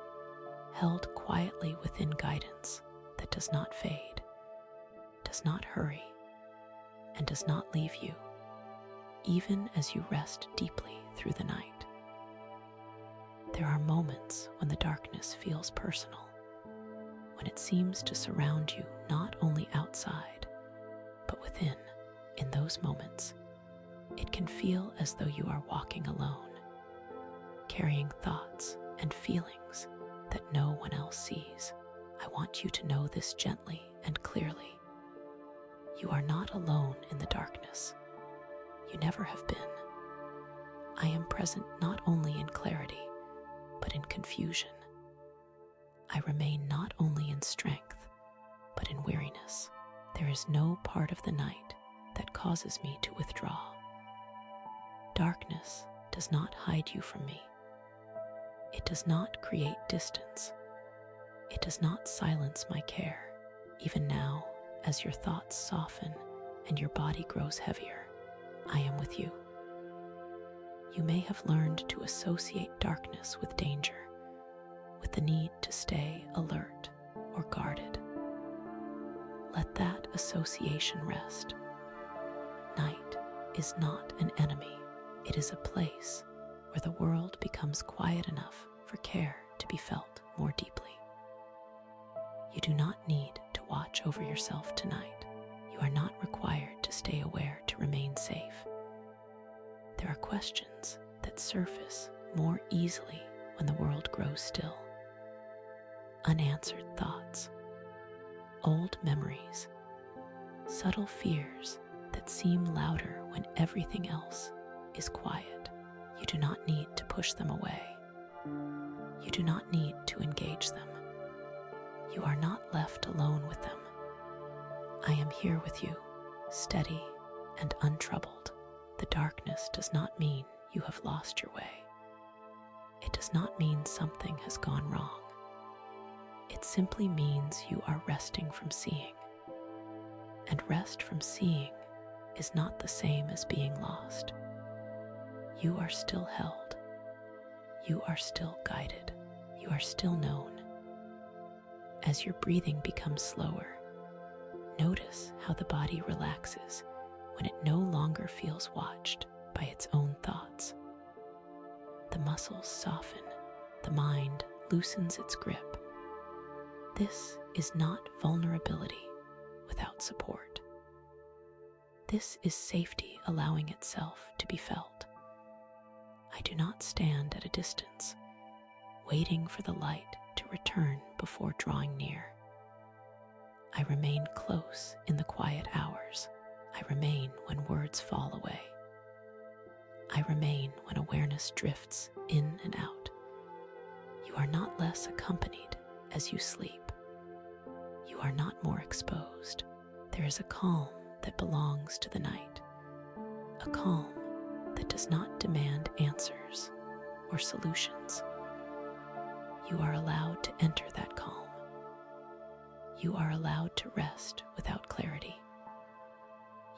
held quietly within guidance that does not fade, does not hurry, and does not leave you, even as you rest deeply through the night. There are moments when the darkness feels personal, when it seems to surround you not only outside, but within. In those moments, it can feel as though you are walking alone, carrying thoughts and feelings that no one else sees. I want you to know this gently and clearly. You are not alone in the darkness. You never have been. I am present not only in clarity, but in confusion. I remain not only in strength, but in weariness. There is no part of the night that causes me to withdraw. Darkness does not hide you from me. It does not create distance. It does not silence my care. Even now, as your thoughts soften and your body grows heavier, I am with you. You may have learned to associate darkness with danger, with the need to stay alert or guarded. Let that association rest. Night is not an enemy. It is a place where the world becomes quiet enough for care to be felt more deeply. You do not need to watch over yourself tonight. You are not required to stay aware to remain safe. There are questions that surface more easily when the world grows still. Unanswered thoughts, old memories, subtle fears that seem louder when everything else is quiet. You do not need to push them away. You do not need to engage them. You are not left alone with them. I am here with you, steady and untroubled. The darkness does not mean you have lost your way. It does not mean something has gone wrong. It simply means you are resting from seeing. And rest from seeing is not the same as being lost. You are still held. You are still guided. You are still known. As your breathing becomes slower, notice how the body relaxes when it no longer feels watched by its own thoughts. The muscles soften, the mind loosens its grip. This is not vulnerability without support. This is safety allowing itself to be felt. I do not stand at a distance, waiting for the light to return before drawing near. I remain close in the quiet hours. I remain when words fall away. I remain when awareness drifts in and out. You are not less accompanied as you sleep. You are not more exposed. There is a calm that belongs to the night, a calm that does not demand answers or solutions. You are allowed to enter that calm. You are allowed to rest without clarity.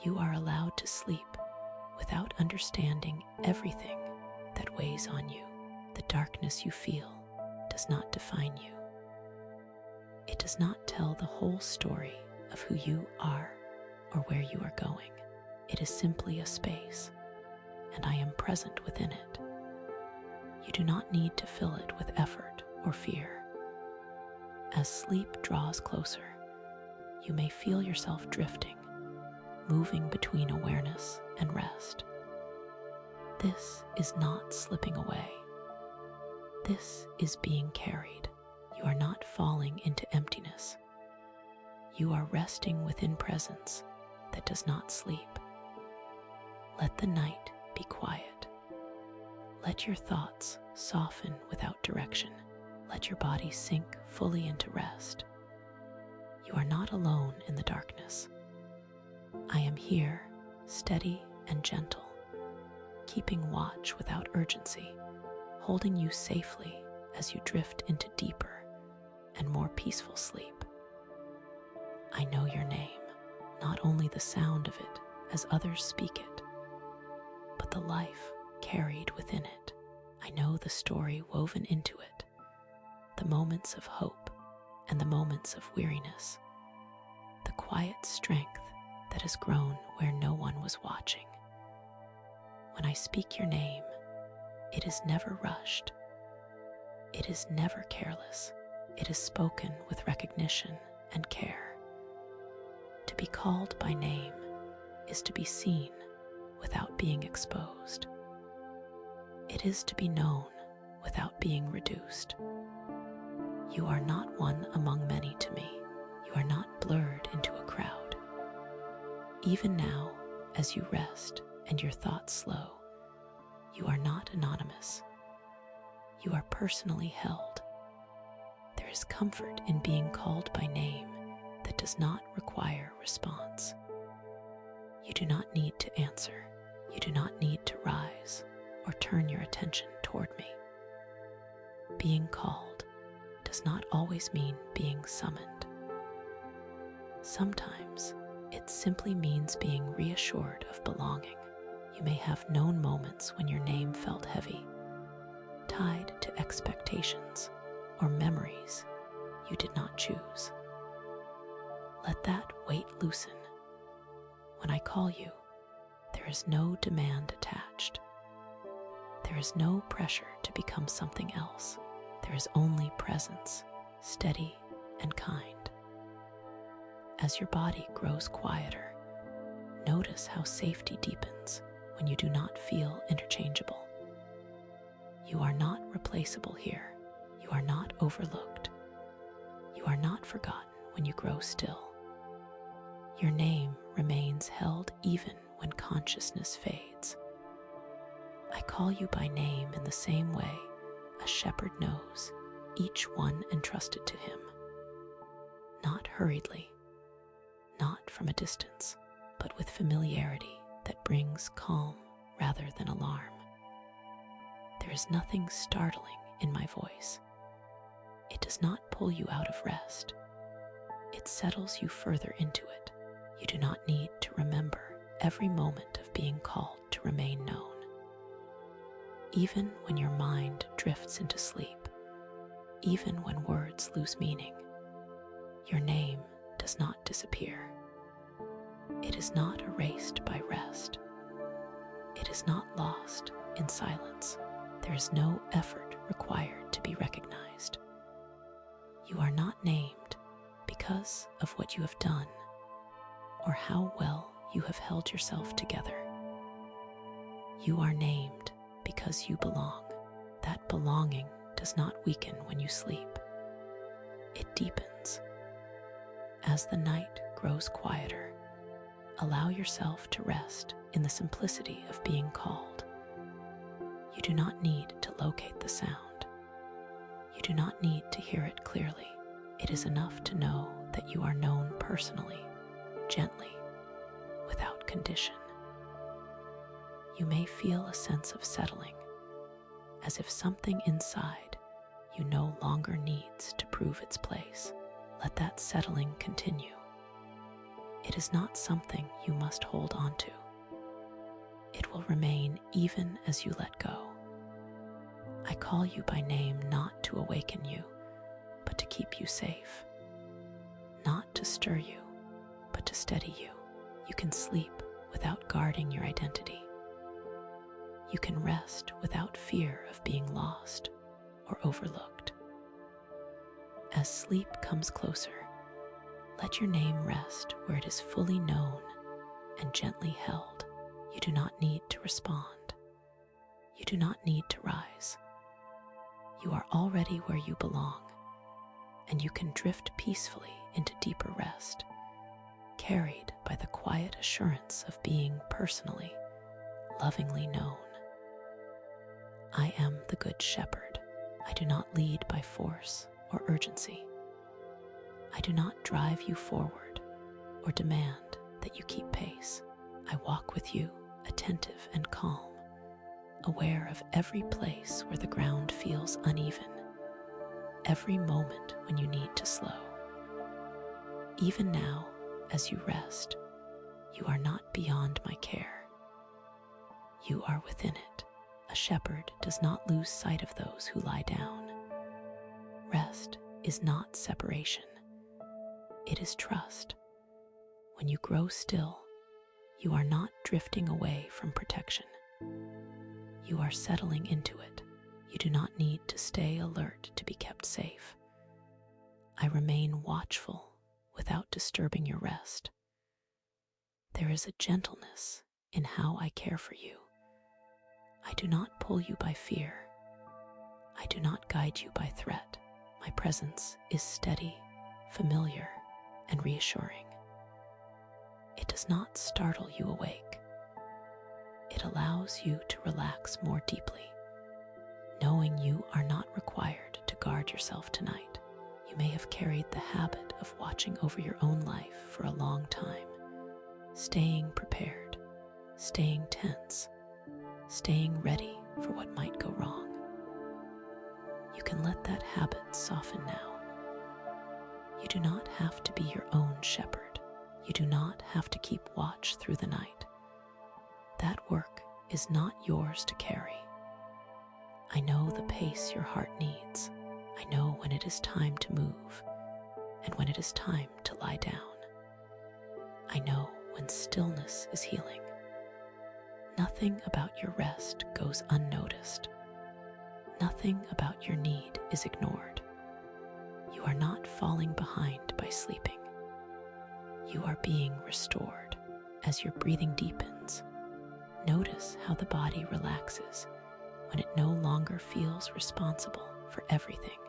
You are allowed to sleep without understanding everything that weighs on you. The darkness you feel does not define you. It does not tell the whole story of who you are or where you are going. It is simply a space, and I am present within it. You do not need to fill it with effort or fear. As sleep draws closer, you may feel yourself drifting, moving between awareness and rest. This is not slipping away. This is being carried. You are not falling into emptiness. You are resting within presence that does not sleep. Let the night be quiet. Let your thoughts soften without direction. Let your body sink fully into rest. You are not alone in the darkness. I am here, steady and gentle, keeping watch without urgency, holding you safely as you drift into deeper and more peaceful sleep. I know your name, not only the sound of it as others speak it, but the life carried within it. I know the story woven into it, the moments of hope and the moments of weariness, the quiet strength that has grown where no one was watching. When I speak your name, it is never rushed. It is never careless. It is spoken with recognition and care. To be called by name is to be seen without being exposed. It is to be known without being reduced. You are not one among many to me. You are not blurred into a crowd. Even now, as you rest and your thoughts slow, you are not anonymous. You are personally held. There is comfort in being called by name that does not require response. You do not need to answer. You do not need to rise or turn your attention toward me. Being called does not always mean being summoned. Sometimes it simply means being reassured of belonging. You may have known moments when your name felt heavy, tied to expectations or memories you did not choose. Let that weight loosen. When I call you, there is no demand attached. There is no pressure to become something else. There is only presence, steady and kind. As your body grows quieter, notice how safety deepens when you do not feel interchangeable. You are not replaceable here. You are not overlooked. You are not forgotten when you grow still. Your name remains held even when consciousness fades. I call you by name in the same way a shepherd knows each one entrusted to him. Not hurriedly, not from a distance, but with familiarity that brings calm rather than alarm. There is nothing startling in my voice. It does not pull you out of rest. It settles you further into it. You do not need to remember every moment of being called to remain known. Even when your mind drifts into sleep, even when words lose meaning, your name does not disappear. It is not erased by rest. It is not lost in silence. There is no effort required to be recognized. You are not named because of what you have done or how well you have held yourself together. You are named because you belong. That belonging does not weaken when you sleep. It deepens. As the night grows quieter, allow yourself to rest in the simplicity of being called. You do not need to locate the sound. You do not need to hear it clearly. It is enough to know that you are known personally, gently, without condition. You may feel a sense of settling, as if something inside you no longer needs to prove its place. Let that settling continue. It is not something you must hold on to. It will remain even as you let go. I call you by name not to awaken you, but to keep you safe. Not to stir you, but to steady you. You can sleep without guarding your identity. You can rest without fear of being lost or overlooked. As sleep comes closer, let your name rest where it is fully known and gently held. You do not need to respond. You do not need to rise. You are already where you belong, and you can drift peacefully into deeper rest, carried by the quiet assurance of being personally, lovingly known. I am the Good Shepherd. I do not lead by force or urgency. I do not drive you forward or demand that you keep pace. I walk with you, attentive and calm, aware of every place where the ground feels uneven, every moment when you need to slow. Even now, as you rest, you are not beyond my care. You are within it. A shepherd does not lose sight of those who lie down. Rest is not separation. It is trust. When you grow still, you are not drifting away from protection. You are settling into it. You do not need to stay alert to be kept safe. I remain watchful without disturbing your rest. There is a gentleness in how I care for you. I do not pull you by fear. I do not guide you by threat. My presence is steady, familiar, and reassuring. It does not startle you awake. It allows you to relax more deeply, knowing you are not required to guard yourself tonight. You may have carried the habit of watching over your own life for a long time, staying prepared, staying tense, staying ready for what might go wrong. You can let that habit soften now. You do not have to be your own shepherd. You do not have to keep watch through the night. That work is not yours to carry. I know the pace your heart needs. I know when it is time to move and when it is time to lie down. I know when stillness is healing. Nothing about your rest goes unnoticed. Nothing about your need is ignored. You are not falling behind by sleeping. You are being restored. As your breathing deepens, notice how the body relaxes when it no longer feels responsible for everything.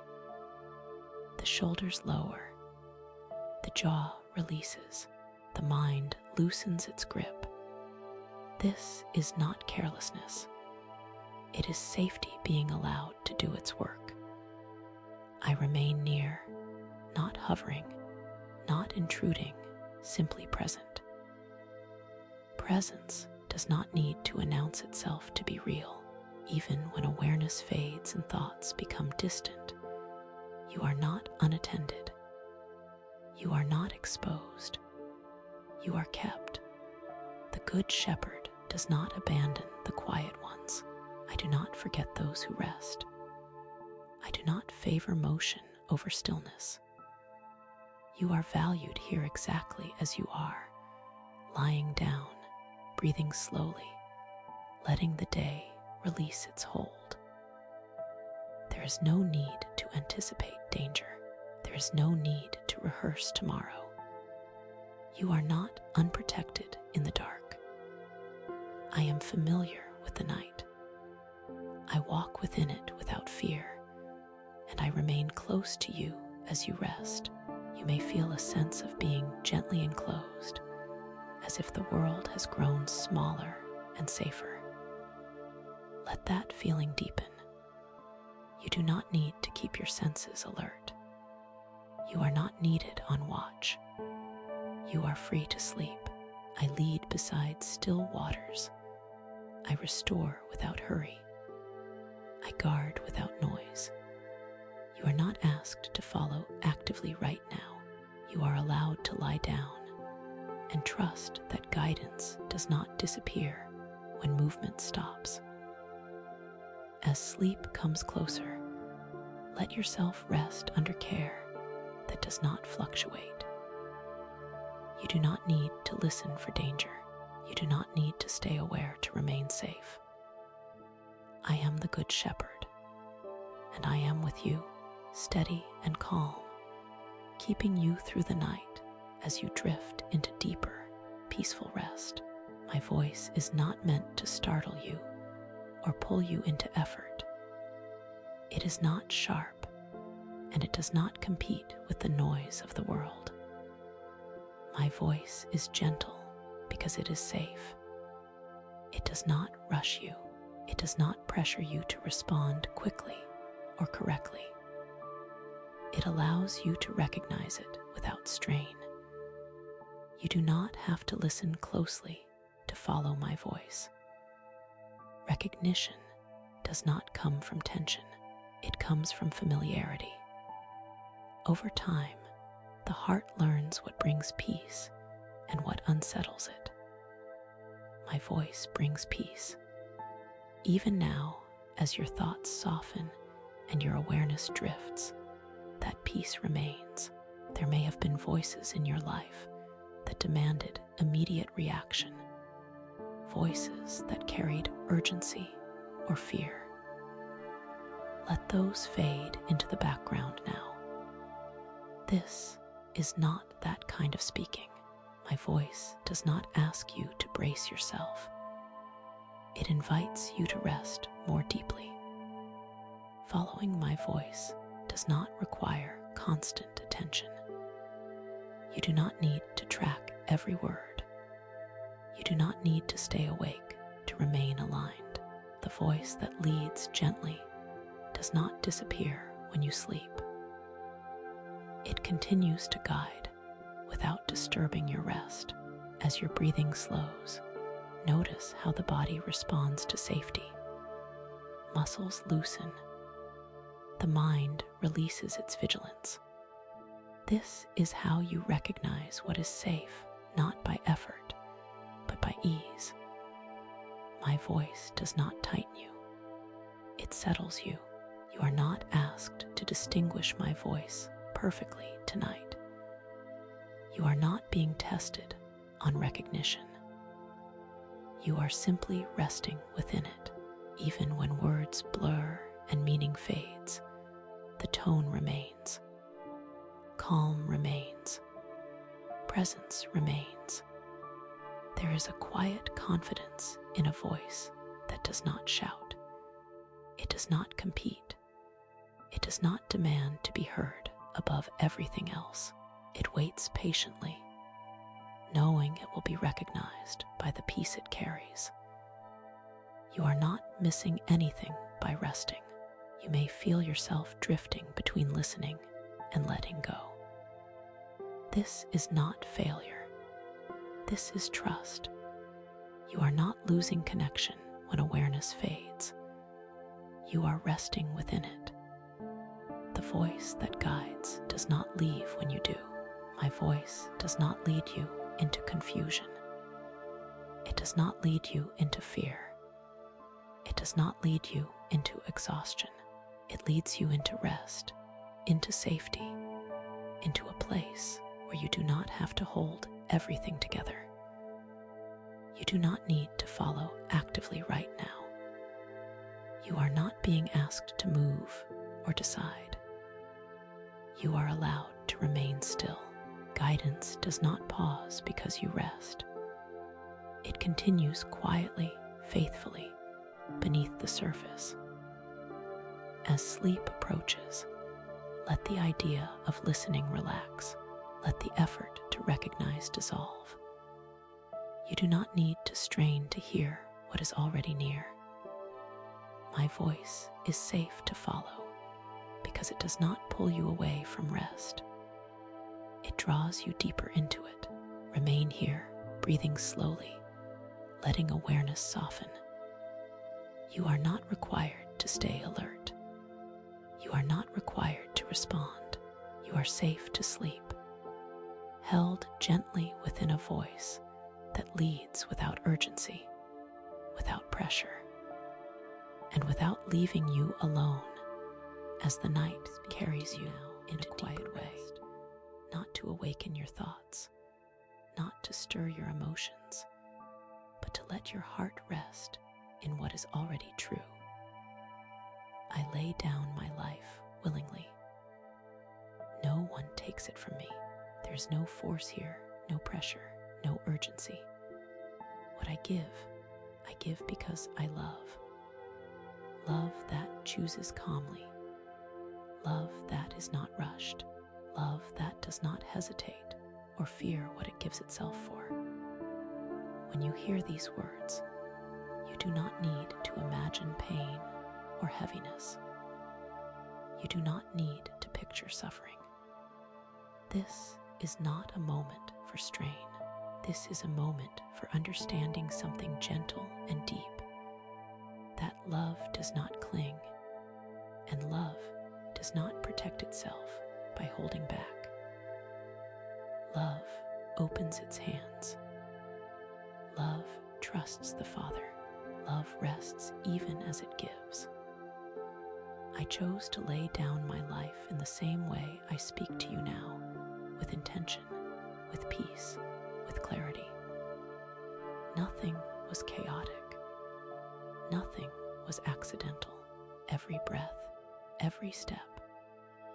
The shoulders lower, the jaw releases, the mind loosens its grip. This is not carelessness. It is safety being allowed to do its work. I remain near, not hovering, not intruding, simply present. Presence does not need to announce itself to be real. Even when awareness fades and thoughts become distant, you are not unattended. You are not exposed. You are kept. The Good Shepherd does not abandon the quiet ones. I do not forget those who rest. I do not favor motion over stillness. You are valued here exactly as you are, lying down, breathing slowly, letting the day release its hold. There is no need to anticipate danger. There is no need to rehearse tomorrow. You are not unprotected in the dark. I am familiar with the night. I walk within it without fear, and I remain close to you as you rest. You may feel a sense of being gently enclosed, as if the world has grown smaller and safer. Let that feeling deepen. You do not need to keep your senses alert. You are not needed on watch. You are free to sleep. I lead beside still waters. I restore without hurry. I guard without noise. You are not asked to follow actively right now. You are allowed to lie down and trust that guidance does not disappear when movement stops. As sleep comes closer, let yourself rest under care that does not fluctuate. You do not need to listen for danger. You do not need to stay aware to remain safe. I am the Good Shepherd, and I am with you, steady and calm, keeping you through the night as you drift into deeper, peaceful rest. My voice is not meant to startle you or pull you into effort. It is not sharp, and it does not compete with the noise of the world. My voice is gentle because it is safe. It does not rush you. It does not pressure you to respond quickly or correctly. It allows you to recognize it without strain. You do not have to listen closely to follow my voice. Recognition does not come from tension. It comes from familiarity. Over time, the heart learns what brings peace and what unsettles it. My voice brings peace. Even now, as your thoughts soften and your awareness drifts, that peace remains. There may have been voices in your life that demanded immediate reaction, voices that carried urgency or fear. Let those fade into the background now. This is not that kind of speaking. My voice does not ask you to brace yourself. It invites you to rest more deeply. Following my voice does not require constant attention. You do not need to track every word. You do not need to stay awake to remain aligned. The voice that leads gently does not disappear when you sleep. It continues to guide without disturbing your rest. As your breathing slows, notice how the body responds to safety. Muscles loosen. The mind releases its vigilance. This is how you recognize what is safe, not by effort, but by ease. My voice does not tighten you. It settles you. You are not asked to distinguish my voice perfectly tonight. You are not being tested on recognition. You are simply resting within it. Even when words blur and meaning fades, the tone remains. Calm remains. Presence remains. There is a quiet confidence in a voice that does not shout. It does not compete. It does not demand to be heard above everything else. It waits patiently, knowing it will be recognized by the peace it carries. You are not missing anything by resting. You may feel yourself drifting between listening and letting go. This is not failure. This is trust. You are not losing connection when awareness fades. You are resting within it. The voice that guides does not leave when you do. My voice does not lead you into confusion. It does not lead you into fear. It does not lead you into exhaustion. It leads you into rest, into safety, into a place where you do not have to hold everything together. You do not need to follow actively right now. You are not being asked to move or decide. You are allowed to remain still. Guidance does not pause because you rest. It continues quietly, faithfully, beneath the surface. As sleep approaches, let the idea of listening relax. Let the effort to recognize dissolve. You do not need to strain to hear what is already near. My voice is safe to follow because it does not pull you away from rest. It draws you deeper into it. Remain here, breathing slowly, letting awareness soften. You are not required to stay alert. You are not required to respond. You are safe to sleep, held gently within a voice that leads without urgency, without pressure, and without leaving you alone as the night carries you in a quiet way, not to awaken your thoughts, not to stir your emotions, but to let your heart rest in what is already true. I lay down my life willingly. No one takes it from me. There's no force here, no pressure, no urgency. What I give because I love. Love that chooses calmly. Love that is not rushed. Love that does not hesitate or fear what it gives itself for. When you hear these words, you do not need to imagine pain or heaviness. You do not need to picture suffering. This is not a moment for strain. This is a moment for understanding something gentle and deep. That love does not cling, and love does not protect itself by holding back. Love opens its hands. Love trusts the Father. love rests even as it gives. I chose to lay down my life in the same way I speak to you now, with intention, with peace, with clarity. Nothing was chaotic. Nothing was accidental. Every breath, every step,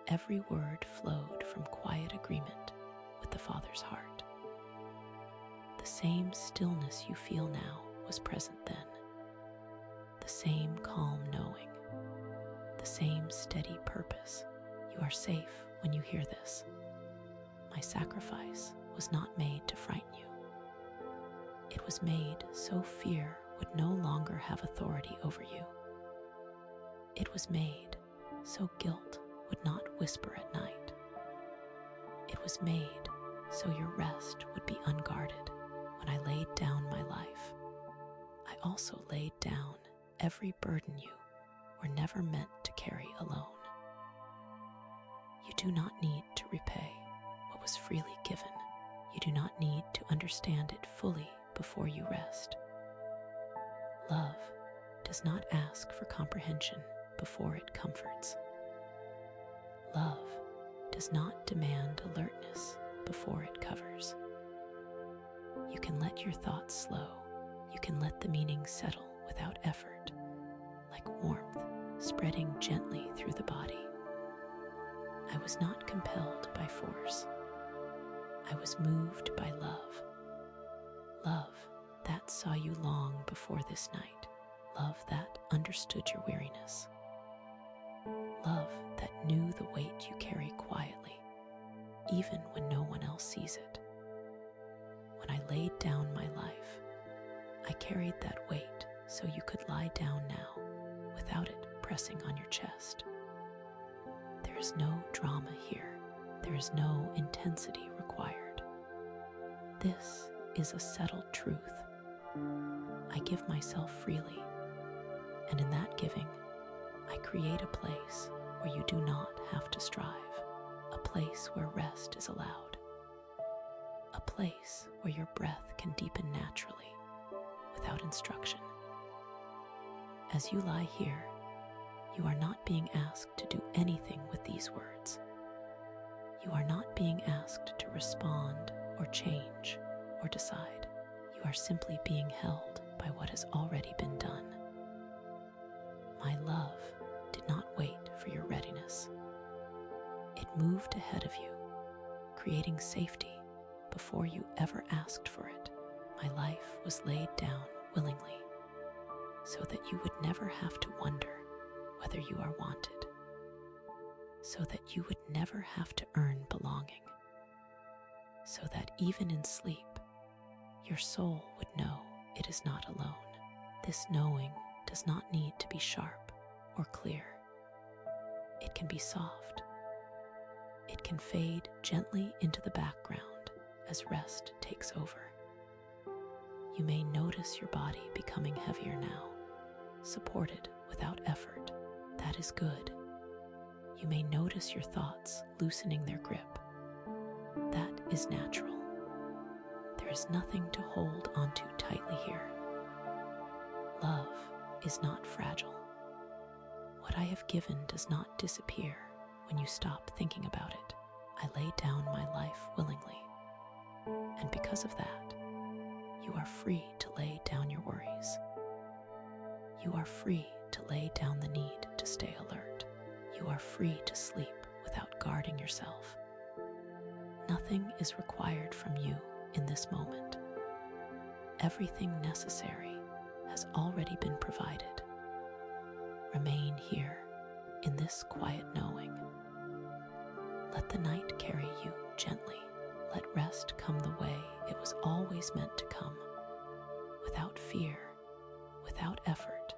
every word flowed from quiet agreement with the Father's heart. The same stillness you feel now was present then. The same calm knowing, the same steady purpose. You are safe when you hear this. My sacrifice was not made to frighten you. It was made so fear would no longer have authority over you. It was made so guilt would not whisper at night. It was made so your rest would be unguarded. When I laid down my life, I also laid down every burden you were never meant to carry alone. You do not need to repay what was freely given. You do not need to understand it fully before you rest. Love does not ask for comprehension before it comforts. Love does not demand alertness before it covers. You can let your thoughts slow. You can let the meaning settle without effort, like warmth spreading gently through the body. I was not compelled by force. I was moved by love. Love that saw you long before this night. Love that understood your weariness. Love that knew the weight you carry quietly, even when no one else sees it. When I laid down my life, I carried that weight so you could lie down now without it pressing on your chest. There is no drama here. There is no intensity required. This is a settled truth. I give myself freely, and in that giving, I create a place where you do not have to strive, a place where rest is allowed, a place where your breath can deepen naturally, without instruction. As you lie here, you are not being asked to do anything with these words. You are not being asked to respond or change or decide. You are simply being held by what has already been done. My love did not wait for your readiness. It moved ahead of you, creating safety before you ever asked for it. My life was laid down willingly, so that you would never have to wonder whether you are wanted, so that you would never have to earn belonging, so that even in sleep, your soul would know it is not alone. This knowing does not need to be sharp or clear. It can be soft. It can fade gently into the background as rest takes over. You may notice your body becoming heavier now, supported without effort. That is good. You may notice your thoughts loosening their grip. That is natural. There is nothing to hold onto tightly here. Love is not fragile. What I have given does not disappear when you stop thinking about it. I lay down my life willingly. And because of that, you are free to lay down your worries. You are free to lay down the need to stay alert. You are free to sleep without guarding yourself. Nothing is required from you in this moment. Everything necessary has already been provided. Remain here in this quiet knowing. Let the night carry you gently. Let rest come the way it was always meant to come, without fear, without effort,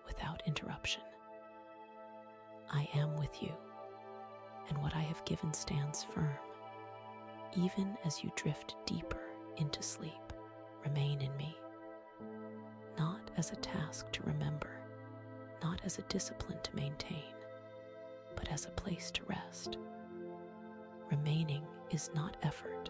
without interruption. I am with you, and what I have given stands firm. Even as you drift deeper into sleep, remain in me, not as a task to remember, not as a discipline to maintain, but as a place to rest. Remaining is not effort.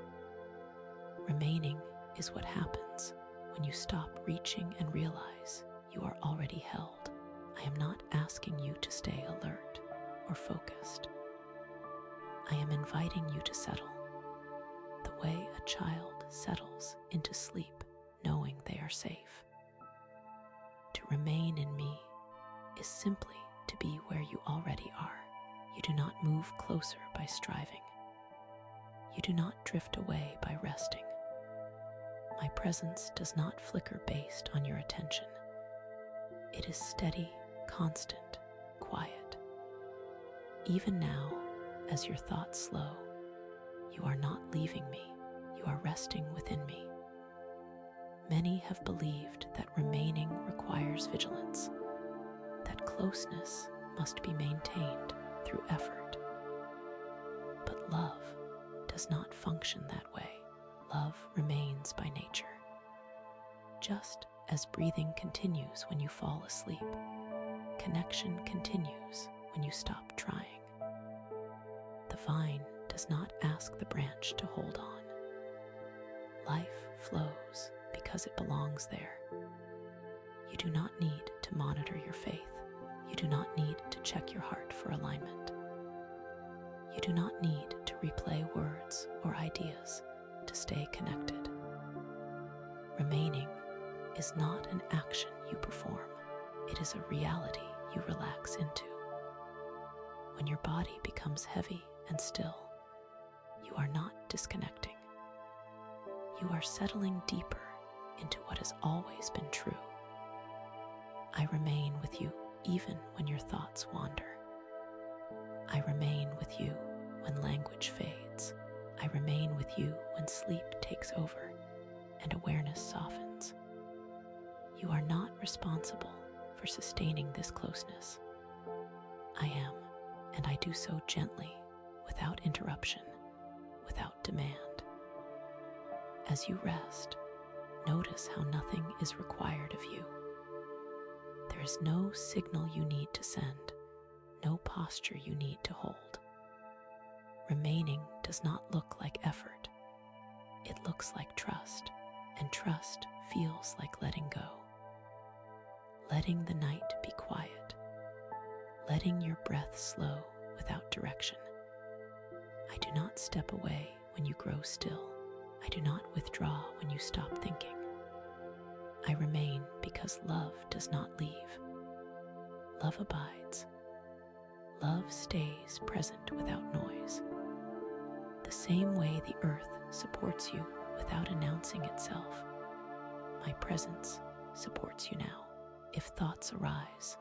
Remaining is what happens when you stop reaching and realize you you are already held. I am not asking you to stay alert or focused. I am inviting you to settle, the way a child settles into sleep, knowing they are safe. To remain in me is simply to be where you already are. You do not move closer by striving. You do not drift away by resting. My presence does not flicker based on your attention. It is steady, constant, quiet. Even now, as your thoughts slow, you are not leaving me, you are resting within me. Many have believed that remaining requires vigilance, that closeness must be maintained through effort. But love does not function that way. Love remains by nature. Just as breathing continues when you fall asleep, connection continues when you stop trying. The vine does not ask the branch to hold on. Life flows because it belongs there. You do not need to monitor your faith. You do not need to check your heart for alignment. You do not need to replay words or ideas to stay connected. Remaining is not an action you perform. It is a reality you relax into. When your body becomes heavy and still, you are not disconnecting. You are settling deeper into what has always been true. I remain with you even when your thoughts wander. I remain with you when language fades. I remain with you when sleep takes over and awareness softens. You are not responsible for sustaining this closeness. I am, and I do so gently, without interruption, without demand. As you rest, notice how nothing is required of you. There is no signal you need to send, no posture you need to hold. Remaining does not look like effort. It looks like trust, and trust feels like letting go. Letting the night be quiet. Letting your breath slow without direction. I do not step away when you grow still. I do not withdraw when you stop thinking. I remain because love does not leave. Love abides. Love stays present without noise. The same way the earth supports you without announcing itself, my presence supports you now. If thoughts arise,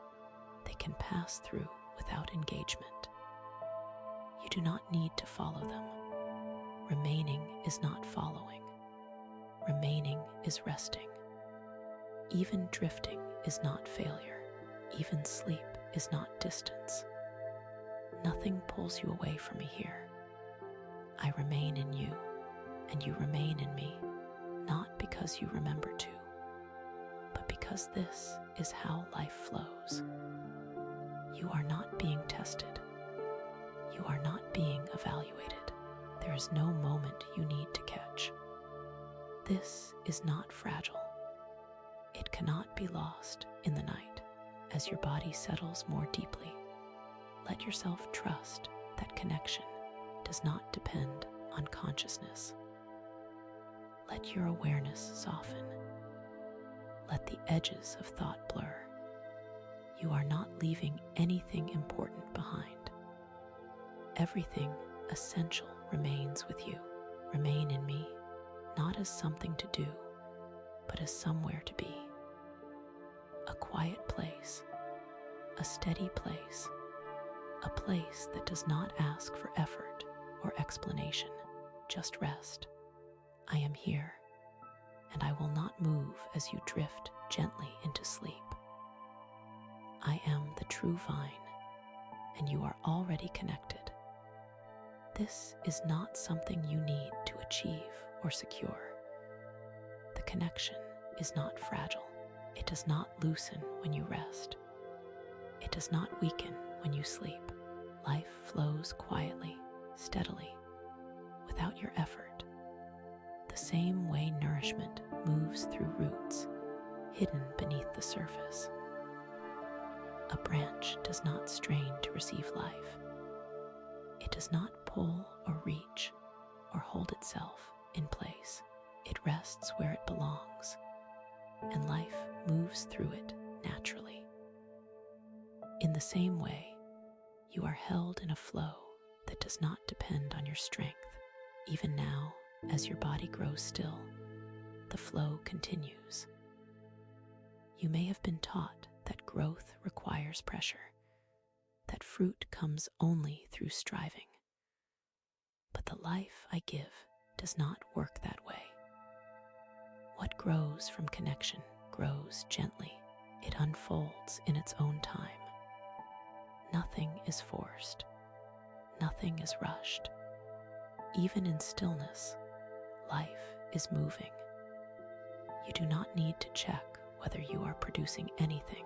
they can pass through without engagement. You do not need to follow them. Remaining is not following. Remaining is resting. Even drifting is not failure. Even sleep is not distance. Nothing pulls you away from me here. I remain in you, and you remain in me, not because you remember to, but because this is how life flows. You are not being tested. You are not being evaluated. There is no moment you need to catch. This is not fragile. It cannot be lost in the night. As your body settles more deeply, let yourself trust that connection does not depend on consciousness. Let your awareness soften. Let the edges of thought blur. You are not leaving anything important behind. Everything essential remains with you. Remain in me, not as something to do, but as somewhere to be. A quiet place, a steady place, a place that does not ask for effort or explanation, just rest. I am here, and I will not move as you drift gently into sleep. I am the true vine, and you are already connected. This is not something you need to achieve or secure. The connection is not fragile. It does not loosen when you rest. It does not weaken when you sleep. Life flows quietly, steadily, without your effort. The same way nourishment moves through roots, hidden beneath the surface. A branch does not strain to receive life. It does not pull or reach or hold itself in place. It rests where it belongs, and life moves through it naturally. In the same way, you are held in a flow that does not depend on your strength. Even now, as your body grows still, the flow continues. You may have been taught that growth requires pressure, that fruit comes only through striving. But the life I give does not work that way. What grows from connection grows gently. It unfolds in its own time. Nothing is forced. Nothing is rushed. Even in stillness, life is moving. You do not need to check whether you are producing anything.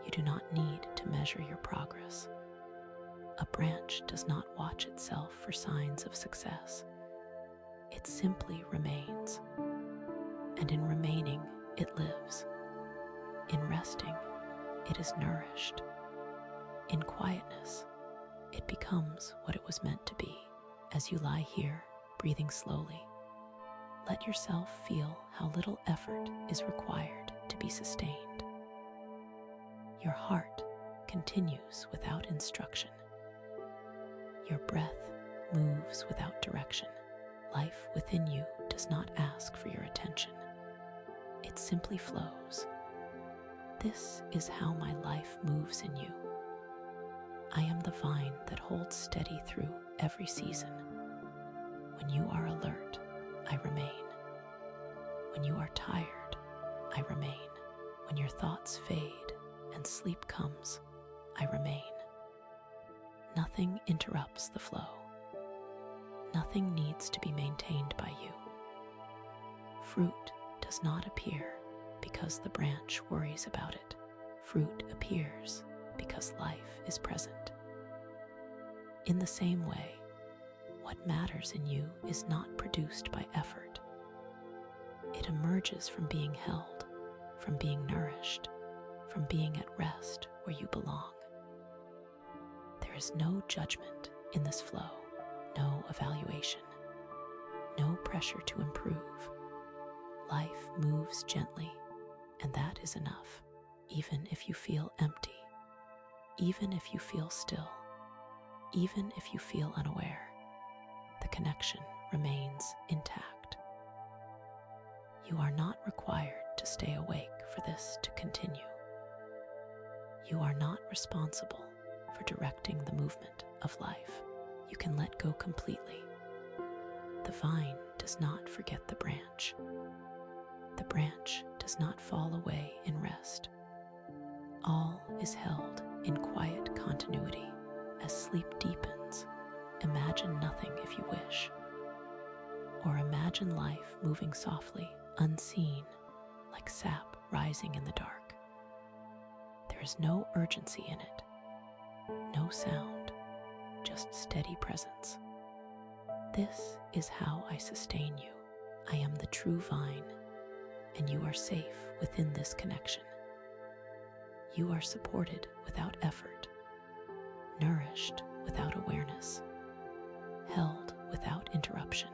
You do not need to measure your progress. A branch does not watch itself for signs of success. It simply remains. And in remaining, it lives. In resting, it is nourished. In quietness, it becomes what it was meant to be. As you lie here, breathing slowly, let yourself feel how little effort is required to be sustained. Your heart continues without instruction. Your breath moves without direction. Life within you does not ask for your attention. It simply flows. This is how my life moves in you. I am the vine that holds steady through every season. When you are alert, I remain. When you are tired, I remain. When your thoughts fade and sleep comes, I remain. Nothing interrupts the flow. Nothing needs to be maintained by you. Fruit does not appear because the branch worries about it. Fruit appears because life is present. In the same way, what matters in you is not produced by effort. It emerges from being held, from being nourished, from being at rest where you belong. There is no judgment in this flow, no evaluation, no pressure to improve. Life moves gently, and that is enough. Even if you feel empty, even if you feel still, even if you feel unaware, the connection remains intact. You are not required to stay awake for this to continue. You are not responsible for directing the movement of life. You can let go completely. The vine does not forget the branch. The branch does not fall away in rest. All is held in quiet continuity. As sleep deepens, imagine nothing if you wish. Or imagine life moving softly, unseen, like sap rising in the dark. There is no urgency in it, no sound, just steady presence. This is how I sustain you. I am the true vine, and you are safe within this connection. You are supported without effort, nourished without awareness, held without interruption.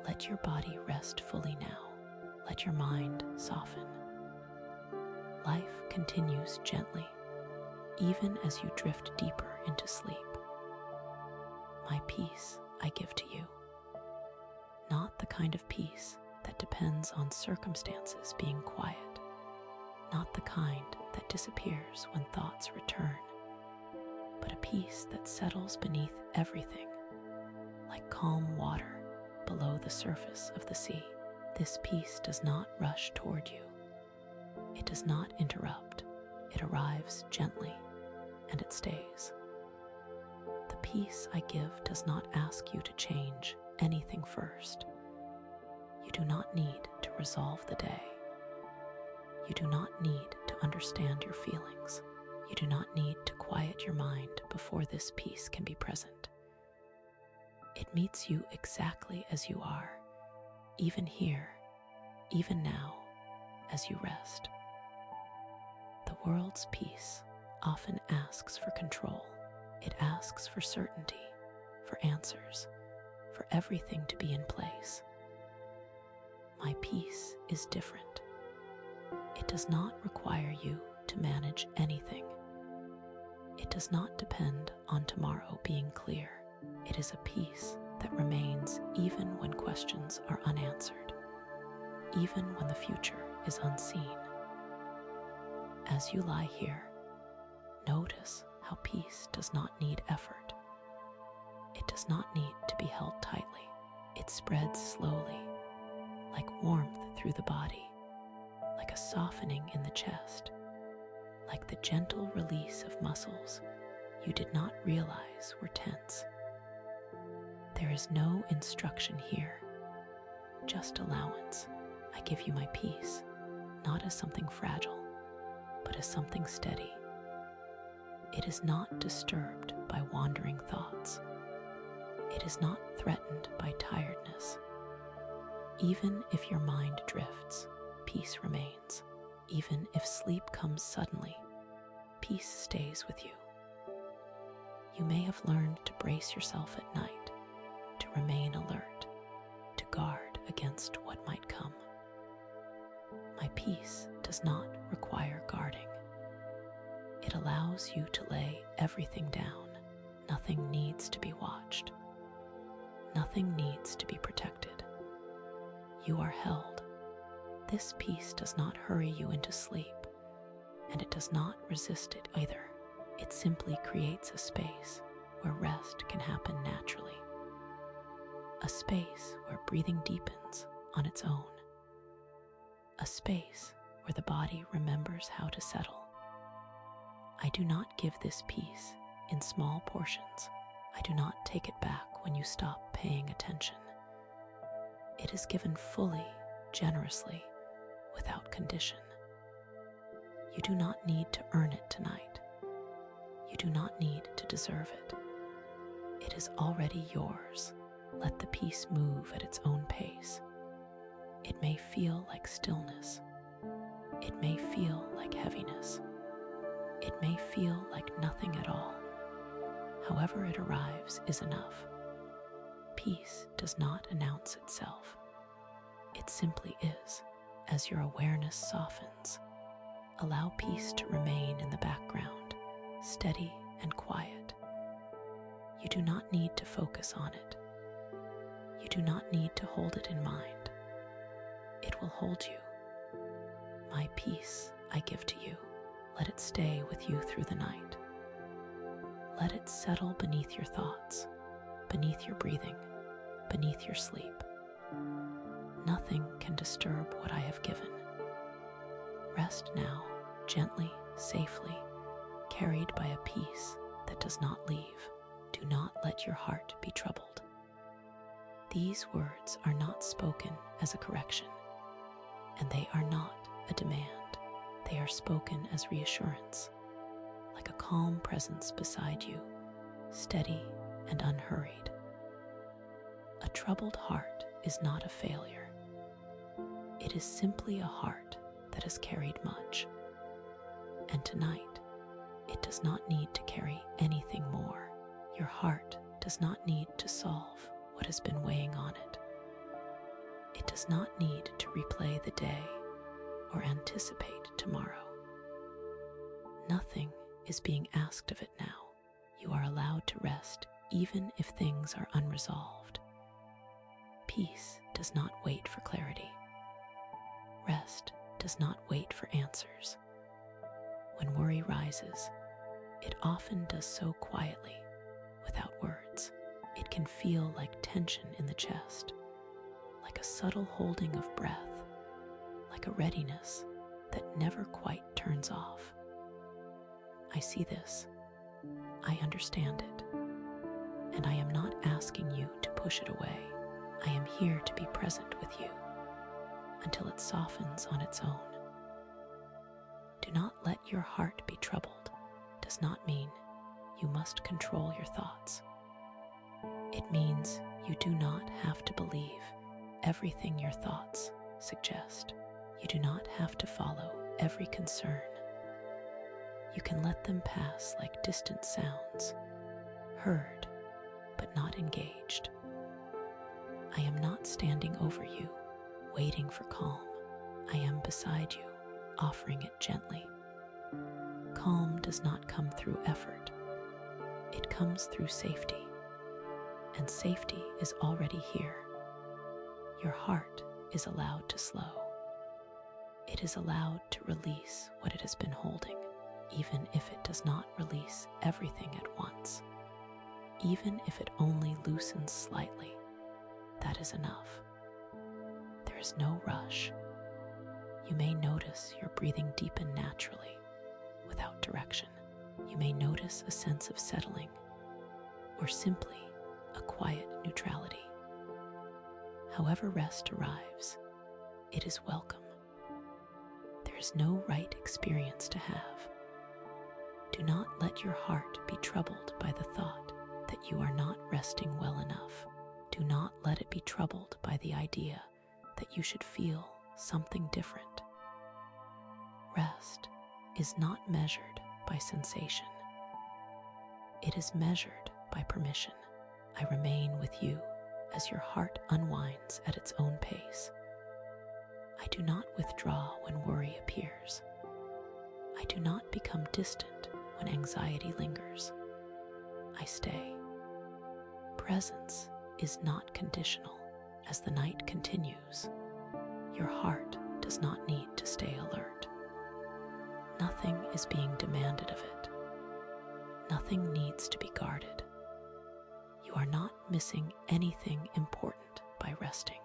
Let your body rest fully now. Let your mind soften. Life continues gently, even as you drift deeper into sleep. My peace I give to you, not the kind of peace that depends on circumstances being quiet, not the kind that disappears when thoughts return, but a peace that settles beneath everything, like calm water below the surface of the sea. This peace does not rush toward you. It does not interrupt. It arrives gently, and it stays. The peace I give does not ask you to change anything first. You do not need to resolve the day. You do not need to understand your feelings. You do not need to quiet your mind before this peace can be present. It meets you exactly as you are, even here, even now, as you rest. The world's peace often asks for control. It asks for certainty, for answers, for everything to be in place. My peace is different. It does not require you to manage anything. It does not depend on tomorrow being clear. It is a peace that remains even when questions are unanswered, even when the future is unseen. As you lie here, notice how peace does not need effort. It does not need to be held tightly. It spreads slowly, like warmth through the body, like a softening in the chest, like the gentle release of muscles you did not realize were tense. There is no instruction here, just allowance. I give you my peace, not as something fragile, but as something steady. It is not disturbed by wandering thoughts. It is not threatened by tiredness. Even if your mind drifts, peace remains. Even if sleep comes suddenly, peace stays with you. You may have learned to brace yourself at night, to remain alert, to guard against what might come. My peace does not require guarding. It allows you to lay everything down. Nothing needs to be watched. Nothing needs to be protected. You are held. This peace does not hurry you into sleep, and it does not resist it either. It simply creates a space where rest can happen naturally. A space where breathing deepens on its own. A space where the body remembers how to settle. I do not give this peace in small portions. I do not take it back when you stop paying attention. It is given fully, generously, without condition. You do not need to earn it tonight. You do not need to deserve it. It is already yours. Let the peace move at its own pace. It may feel like stillness. It may feel like heaviness. It may feel like nothing at all. However it arrives is enough. Peace does not announce itself. It simply is. As your awareness softens, allow peace to remain in the background, steady and quiet. You do not need to focus on it. You do not need to hold it in mind. It will hold you. My peace I give to you. Let it stay with you through the night. Let it settle beneath your thoughts, beneath your breathing, beneath your sleep. Nothing can disturb what I have given. Rest now, gently, safely, carried by a peace that does not leave. Do not let your heart be troubled. These words are not spoken as a correction, and they are not a demand. They are spoken as reassurance, like a calm presence beside you, steady and unhurried. A troubled heart is not a failure. It is simply a heart that has carried much. And tonight, it does not need to carry anything more. Your heart does not need to solve what has been weighing on it. It does not need to replay the day or anticipate tomorrow. Nothing is being asked of it now. You are allowed to rest even if things are unresolved. Peace does not wait for clarity. Rest does not wait for answers. When worry rises, it often does so quietly, without words. It can feel like tension in the chest, like a subtle holding of breath, like a readiness that never quite turns off. I see this. I understand it. And I am not asking you to push it away. I am here to be present with you until it softens on its own. Do not let your heart be troubled. Does not mean you must control your thoughts. It means you do not have to believe everything your thoughts suggest. You do not have to follow every concern. You can let them pass like distant sounds, heard but not engaged. I am not standing over you, waiting for calm. I am beside you, offering it gently. Calm does not come through effort. It comes through safety. And safety is already here. Your heart is allowed to slow. It is allowed to release what it has been holding, even if it does not release everything at once. Even if it only loosens slightly, that is enough. There is no rush. You may notice your breathing deepen naturally, without direction. You may notice a sense of settling, or simply a quiet neutrality. However rest arrives, it is welcome. There is no right experience to have. Do not let your heart be troubled by the thought that you are not resting well enough. Do not let it be troubled by the idea that you should feel something different. Rest is not measured by sensation. It is measured by permission. I remain with you as your heart unwinds at its own pace. I do not withdraw when worry appears. I do not become distant when anxiety lingers. I stay. Presence is not conditional. As the night continues, your heart does not need to stay alert. Nothing is being demanded of it. Nothing needs to be guarded. You are not missing anything important by resting.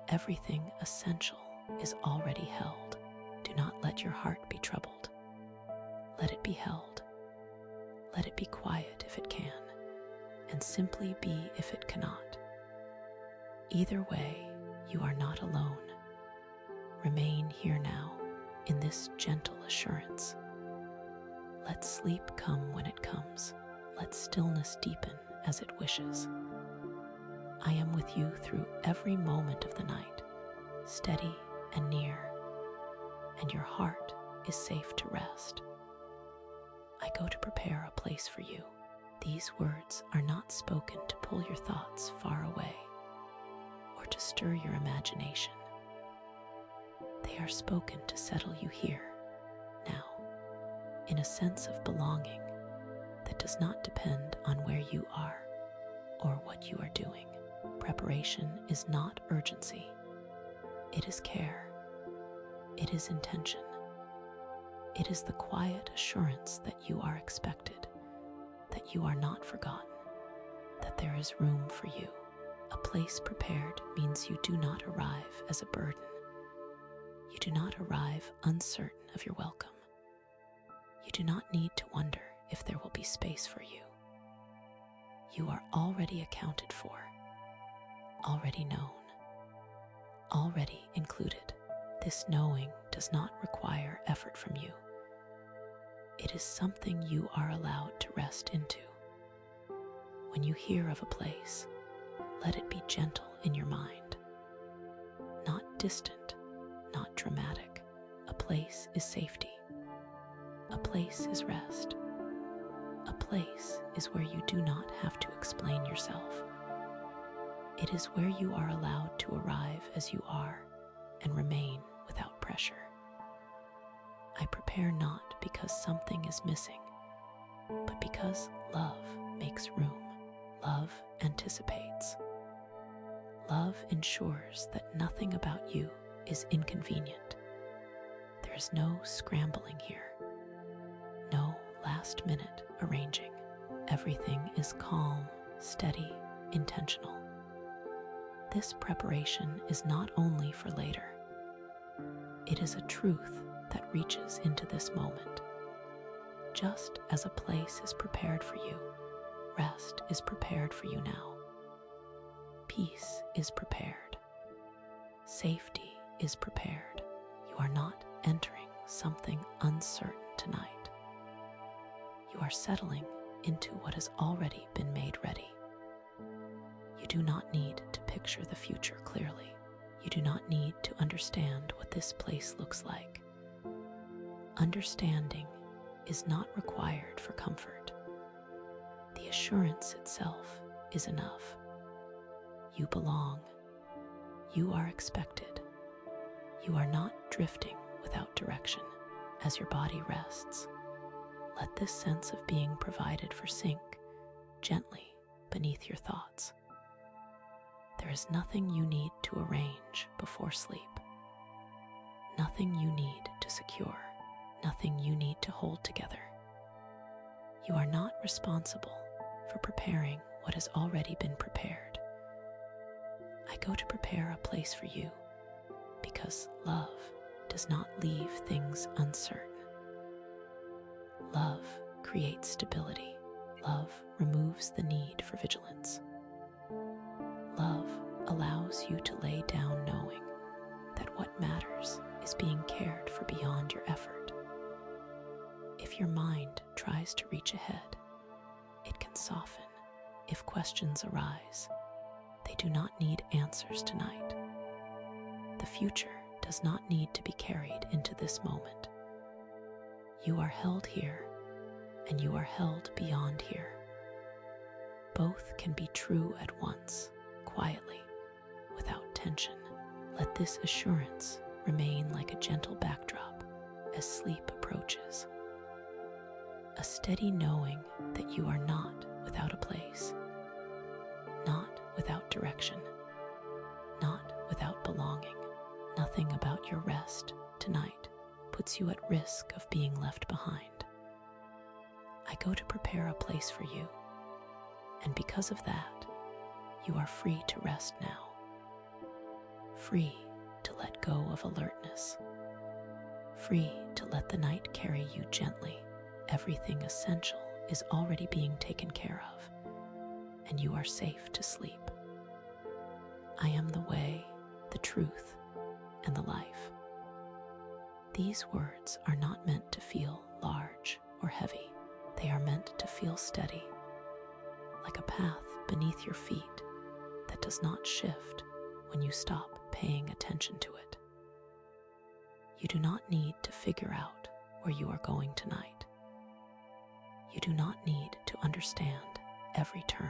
Everything essential is already held. Do not let your heart be troubled. Let it be held. Let it be quiet if it can, and simply be if it cannot. Either way, you are not alone. Remain here now, in this gentle assurance. Let sleep come when it comes. Let stillness deepen as it wishes. I am with you through every moment of the night, steady and near, and your heart is safe to rest. I go to prepare a place for you. These words are not spoken to pull your thoughts far away or to stir your imagination. They are spoken to settle you here, now, in a sense of belonging that does not depend on where you are or what you are doing. Preparation is not urgency. It is care. It is intention. It is the quiet assurance that you are expected, that you are not forgotten, that there is room for you. A place prepared means you do not arrive as a burden. You do not arrive uncertain of your welcome. You do not need to wonder if there will be space for you. You are already accounted for, already known, already included. This knowing does not require effort from you. It is something you are allowed to rest into. When you hear of a place, let it be gentle in your mind. Not distant, not dramatic. A place is safety. A place is rest. A place is where you do not have to explain yourself. It is where you are allowed to arrive as you are and remain without pressure. I prepare not because something is missing, but because love makes room. Love anticipates. Love ensures that nothing about you is inconvenient. There is no scrambling here, no last-minute arranging. Everything is calm, steady, intentional. This preparation is not only for later. It is a truth that reaches into this moment. Just as a place is prepared for you, rest is prepared for you now. Peace is prepared. Safety is prepared. You are not entering something uncertain tonight. You are settling into what has already been made ready. You do not need to picture the future clearly. You do not need to understand what this place looks like. Understanding is not required for comfort. The assurance itself is enough. You belong. You are expected. You are not drifting without direction. As your body rests, let this sense of being provided for sink gently beneath your thoughts. There is nothing you need to arrange before sleep. Nothing you need to secure. Nothing you need to hold together. You are not responsible for preparing what has already been prepared. I go to prepare a place for you because love does not leave things uncertain. Love creates stability. Love removes the need for vigilance. Love allows you to lay down knowing that what matters is being cared for beyond your effort. If your mind tries to reach ahead, it can soften. If questions arise, they do not need answers tonight. The future does not need to be carried into this moment. You are held here, and you are held beyond here. Both can be true at once, quietly, without tension. Let this assurance remain like a gentle backdrop as sleep approaches. A steady knowing that you are not without a place, not without direction, not without belonging. Nothing about your rest tonight puts you at risk of being left behind. I go to prepare a place for you, and because of that, you are free to rest now. Free to let go of alertness. Free to let the night carry you gently. Everything essential is already being taken care of, and you are safe to sleep. I am the way, the truth, and the life. These words are not meant to feel large or heavy. They are meant to feel steady, like a path beneath your feet that does not shift when you stop paying attention to it. You do not need to figure out where you are going tonight. You do not need to understand every turn.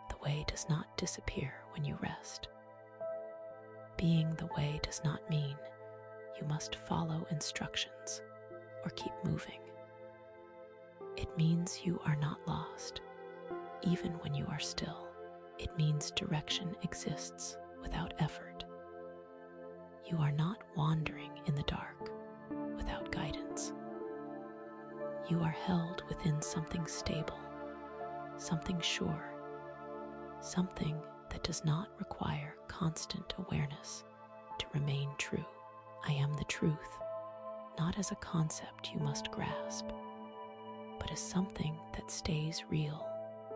The way does not disappear when you rest. Being the way does not mean you must follow instructions or keep moving. It means you are not lost, even when you are still. It means direction exists without effort. You are not wandering in the dark without guidance. You are held within something stable, something sure, something that does not require constant awareness to remain true. I am the truth, not as a concept you must grasp, but as something that stays real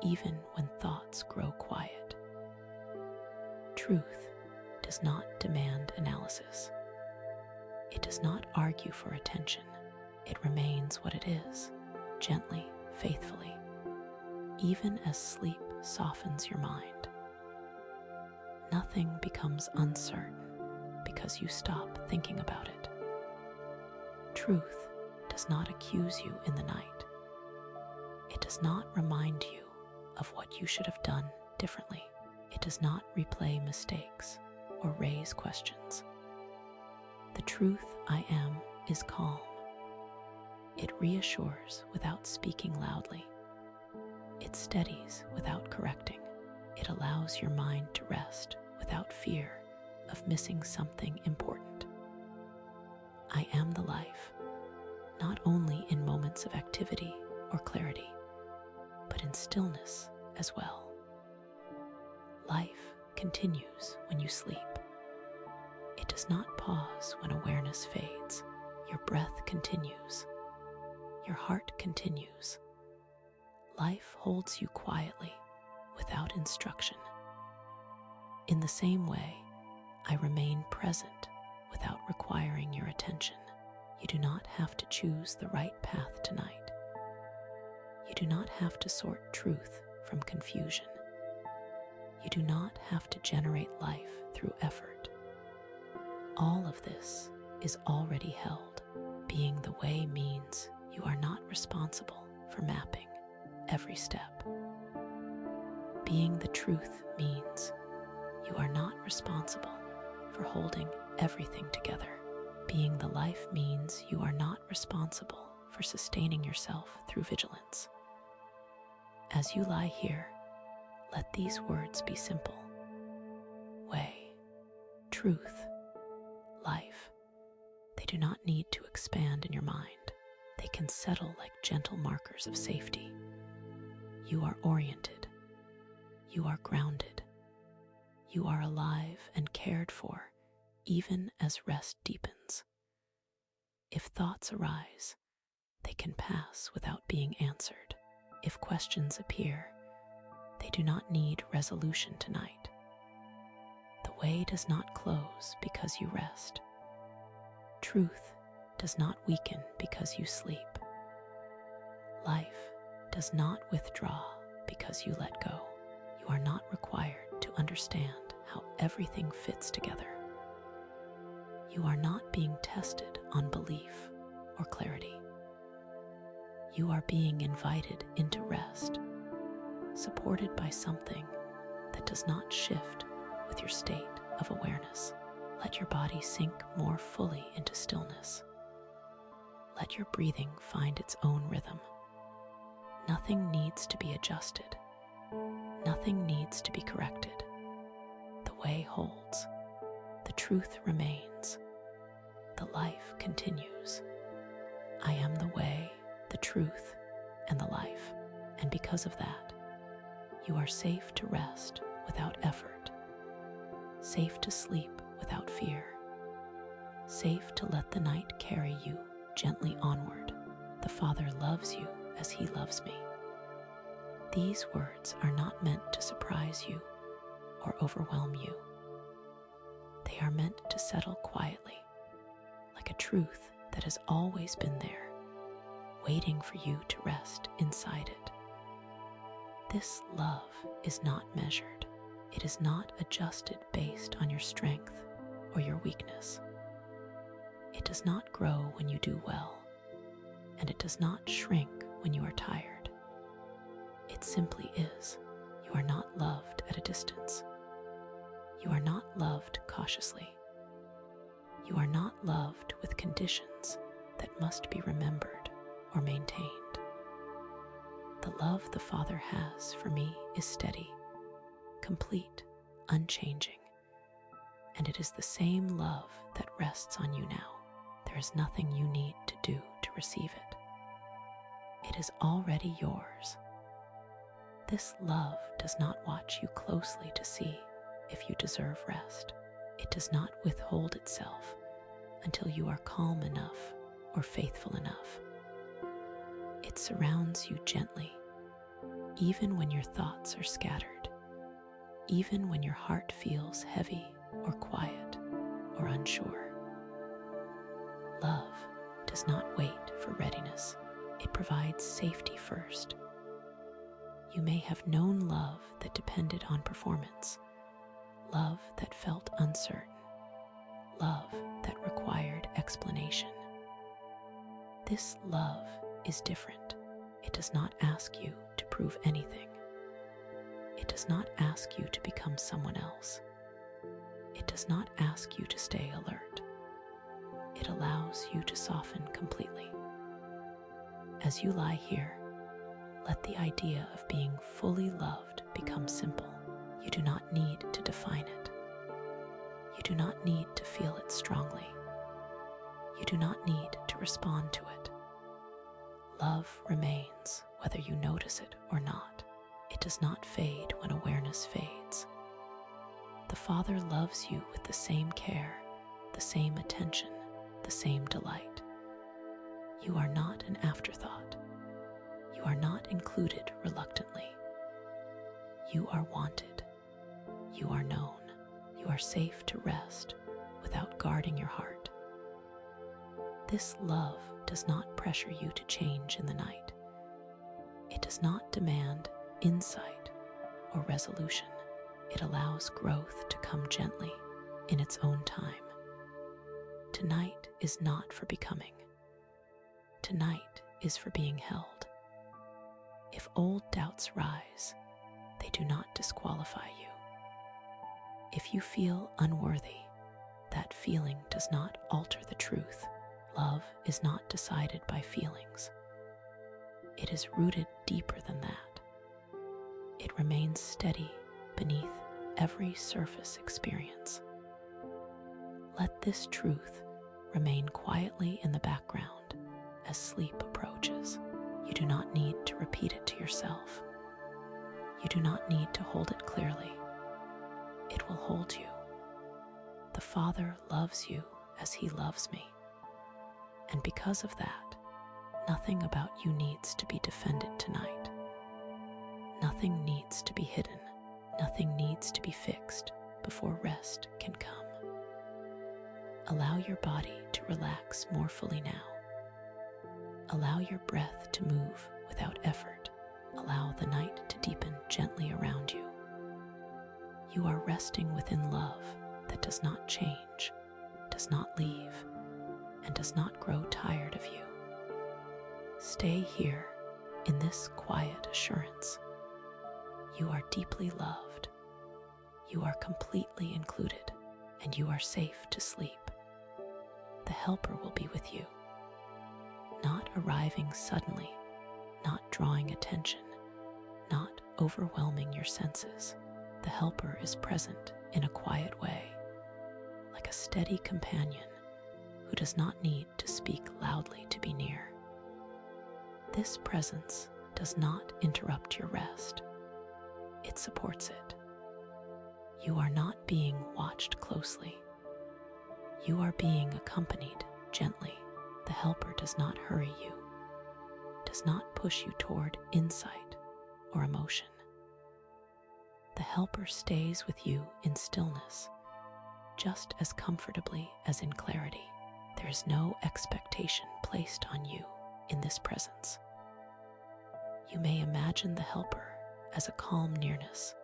even when thoughts grow quiet. Truth does not demand analysis. It does not argue for attention. It remains what it is, gently, faithfully, even as sleep softens your mind. Nothing becomes uncertain because you stop thinking about it. Truth does not accuse you in the night. It does not remind you of what you should have done differently. It does not replay mistakes or raise questions. The truth I am is calm. It reassures without speaking loudly. It steadies without correcting. It allows your mind to rest without fear of missing something important. I am the life, not only in moments of activity or clarity, but in stillness as well. Life continues when you sleep. It does not pause when awareness fades. Your breath continues. Your heart continues. Life holds you quietly, without instruction. In the same way, I remain present without requiring your attention. You do not have to choose the right path tonight. You do not have to sort truth from confusion. You do not have to generate life through effort. All of this is already held. Being the way means you are not responsible for mapping every step. Being the truth means you are not responsible for holding everything together. Being the life means you are not responsible for sustaining yourself through vigilance. As you lie here, let these words be simple. Way, truth, life. They do not need to expand in your mind. They can settle like gentle markers of safety. You are oriented. You are grounded. You are alive and cared for, even as rest deepens. If thoughts arise, they can pass without being answered. If questions appear, they do not need resolution tonight. The way does not close because you rest. Truth does not weaken because you sleep. Life does not withdraw because you let go. You are not required to understand how everything fits together. You are not being tested on belief or clarity. You are being invited into rest, supported by something that does not shift with your state of awareness. Let your body sink more fully into stillness. Let your breathing find its own rhythm. Nothing needs to be adjusted. Nothing needs to be corrected. The way holds. The truth remains. The life continues. I am the way, the truth, and the life. And because of that, you are safe to rest without effort, safe to sleep without fear, safe to let the night carry you gently onward. The Father loves you as He loves me. These words are not meant to surprise you or overwhelm you. They are meant to settle quietly, like a truth that has always been there, waiting for you to rest inside it. This love is not measured. It is not adjusted based on your strength or your weakness. It does not grow when you do well, and it does not shrink when you are tired. It simply is. You are not loved at a distance. You are not loved cautiously. You are not loved with conditions that must be remembered or maintained. The love the Father has for me is steady, complete, unchanging, and it is the same love that rests on you now. There is nothing you need to do to receive it. It is already yours. This love does not watch you closely to see if you deserve rest. It does not withhold itself until you are calm enough or faithful enough. It surrounds you gently, even when your thoughts are scattered, even when your heart feels heavy or quiet or unsure. Love does not wait for readiness. It provides safety first. You may have known love that depended on performance, love that felt uncertain, love that required explanation. This love is different. It does not ask you to prove anything. It does not ask you to become someone else. It does not ask you to stay alert. It allows you to soften completely. As you lie here, let the idea of being fully loved become simple. You do not need to define it. You do not need to feel it strongly. You do not need to respond to it. Love remains whether you notice it or not. It does not fade when awareness fades. The Father loves you with the same care, the same attention, the same delight. You are not an afterthought. You are not included reluctantly. You are wanted. You are known. You are safe to rest without guarding your heart. This love does not pressure you to change in the night. It does not demand insight or resolution. It allows growth to come gently in its own time. Tonight is not for becoming. Tonight is for being held. If old doubts rise, they do not disqualify you. If you feel unworthy, that feeling does not alter the truth. Love is not decided by feelings. It is rooted deeper than that. It remains steady beneath every surface experience. Let this truth remain quietly in the background as sleep approaches. You do not need to repeat it to yourself. You do not need to hold it clearly. It will hold you. The Father loves you as He loves me. And because of that, nothing about you needs to be defended tonight. Nothing needs to be hidden. Nothing needs to be fixed before rest can come. Allow your body to relax more fully now. Allow your breath to move without effort. Allow the night to deepen gently around you. You are resting within love that does not change, does not leave, and does not grow tired of you. Stay here in this quiet assurance. You are deeply loved. You are completely included, and you are safe to sleep. The Helper will be with you, not arriving suddenly, not drawing attention, not overwhelming your senses. The Helper is present in a quiet way, like a steady companion who does not need to speak loudly to be near. This presence does not interrupt your rest. It supports it. You are not being watched closely. You are being accompanied gently. The Helper does not hurry you, does not push you toward insight or emotion. The Helper stays with you in stillness, just as comfortably as in clarity. There is no expectation placed on you in this presence. You may imagine the Helper as a calm nearness,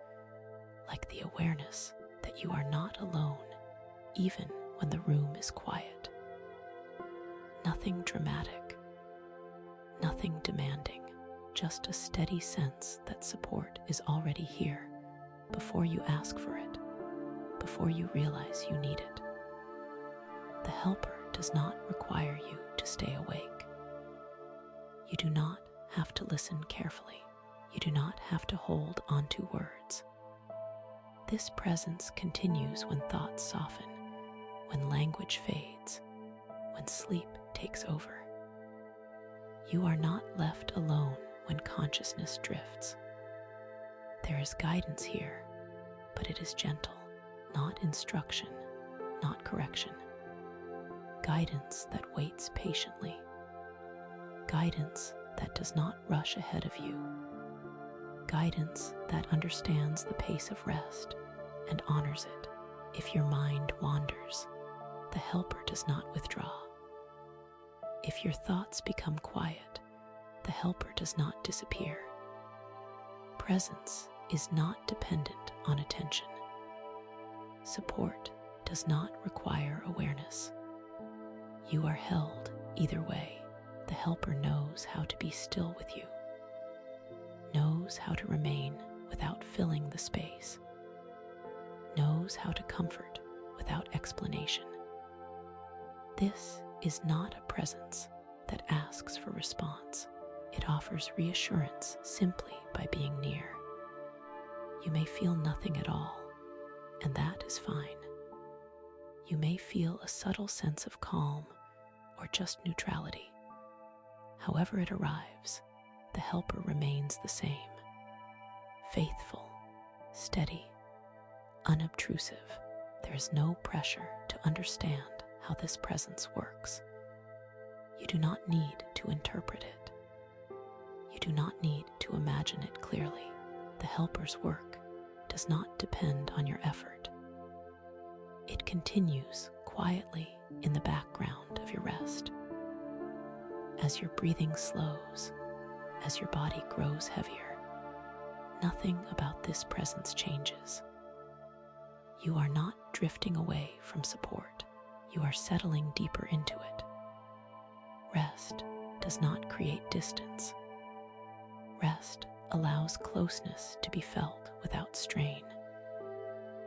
like the awareness that you are not alone, even when the room is quiet. Nothing dramatic, nothing demanding, just a steady sense that support is already here before you ask for it, before you realize you need it. The Helper does not require you to stay awake. You do not have to listen carefully. You do not have to hold onto words. This presence continues when thoughts soften, when language fades, when sleep takes over. You are not left alone when consciousness drifts. There is guidance here, but it is gentle, not instruction, not correction. Guidance that waits patiently. Guidance that does not rush ahead of you. Guidance that understands the pace of rest and honors it. If your mind wanders, the Helper does not withdraw. If your thoughts become quiet, the Helper does not disappear. Presence is not dependent on attention. Support does not require awareness. You are held either way. The Helper knows how to be still with you, knows how to remain without filling the space, knows how to comfort without explanation. This is not a presence that asks for response. It offers reassurance simply by being near. You may feel nothing at all, and that is fine. You may feel a subtle sense of calm or just neutrality. However it arrives, the Helper remains the same. Faithful, steady, unobtrusive. There is no pressure to understand how this presence works. You do not need to interpret it. You do not need to imagine it clearly. The Helper's work does not depend on your effort. It continues quietly in the background of your rest. As your breathing slows, as your body grows heavier, nothing about this presence changes. You are not drifting away from support. you are settling deeper into it. Rest does not create distance. Rest allows closeness to be felt without strain.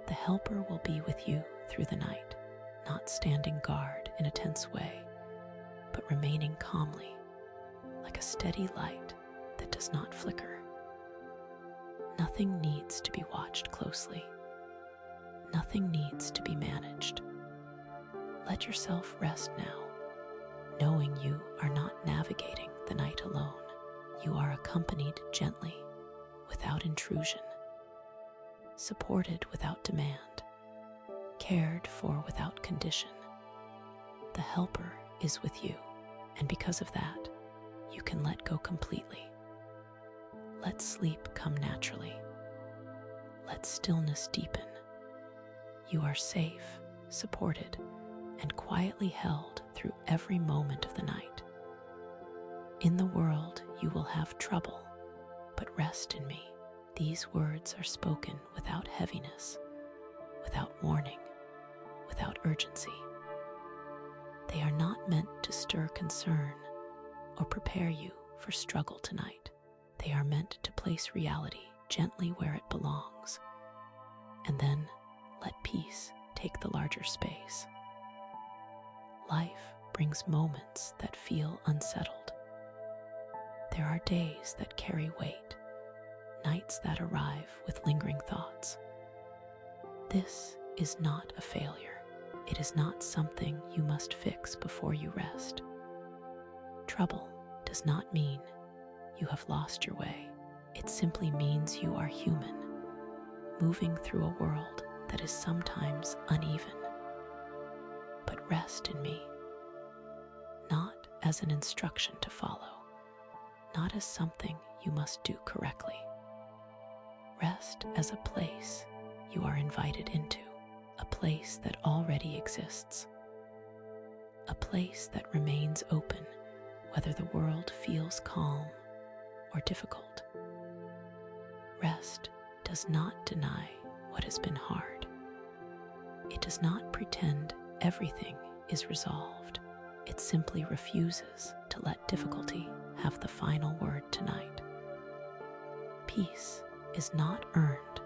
The helper will be with you through the night, not standing guard in a tense way, but remaining calmly, like a steady light that does not flicker. Nothing needs to be watched closely. Nothing needs to be managed. Let yourself rest now, knowing you are not navigating the night alone. You are accompanied gently, without intrusion, supported without demand, cared for without condition. The helper is with you, and because of that, you can let go completely. Let sleep come naturally. Let stillness deepen. You are safe, supported, and quietly held through every moment of the night. In the world, you will have trouble, but rest in me. These words are spoken without heaviness, without warning, without urgency. They are not meant to stir concern or prepare you for struggle tonight. They are meant to place reality gently where it belongs, and then let peace take the larger space. Life brings moments that feel unsettled. There are days that carry weight, nights that arrive with lingering thoughts. This is not a failure. It is not something you must fix before you rest. Trouble does not mean you have lost your way. It simply means you are human, moving through a world that is sometimes uneven. But rest in me, not as an instruction to follow, not as something you must do correctly. Rest as a place you are invited into, a place that already exists, a place that remains open whether the world feels calm or difficult. Rest does not deny what has been hard. It does not pretend everything is resolved. It simply refuses to let difficulty have the final word tonight. Peace is not earned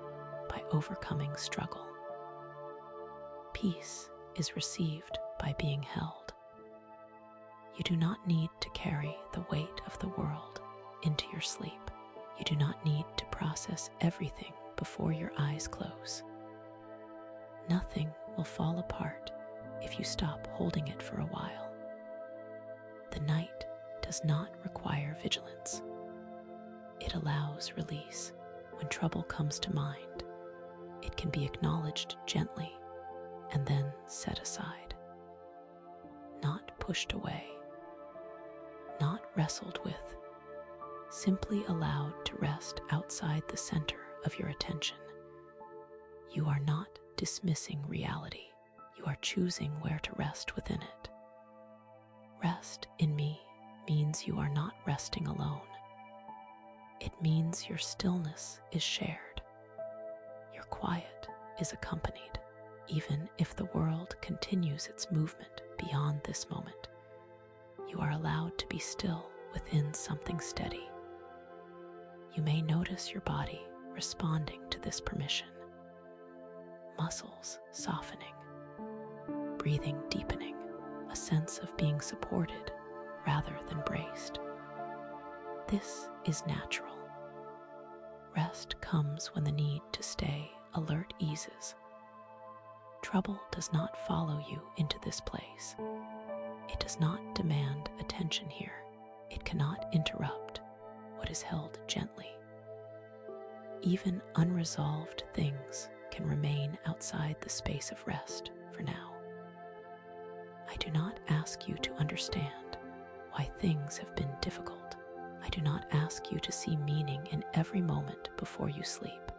by overcoming struggle. Peace is received by being held. You do not need to carry the weight of the world into your sleep. You do not need to process everything before your eyes close. Nothing will fall apart if you stop holding it for a while. The night does not require vigilance. It allows release. When trouble comes to mind, it can be acknowledged gently and then set aside. Not pushed away, not wrestled with, simply allowed to rest outside the center of your attention. You are not dismissing reality. You are choosing where to rest within it. Rest in me means you are not resting alone. It means your stillness is shared. Your quiet is accompanied, even if the world continues its movement beyond this moment. You are allowed to be still within something steady. You may notice your body responding to this permission. Muscles softening, breathing deepening, a sense of being supported rather than braced. This is natural. Rest comes when the need to stay alert eases. Trouble does not follow you into this place. It does not demand attention here. It cannot interrupt what is held gently. Even unresolved things can remain outside the space of rest for now. I do not ask you to understand why things have been difficult. I do not ask you to see meaning in every moment before you sleep.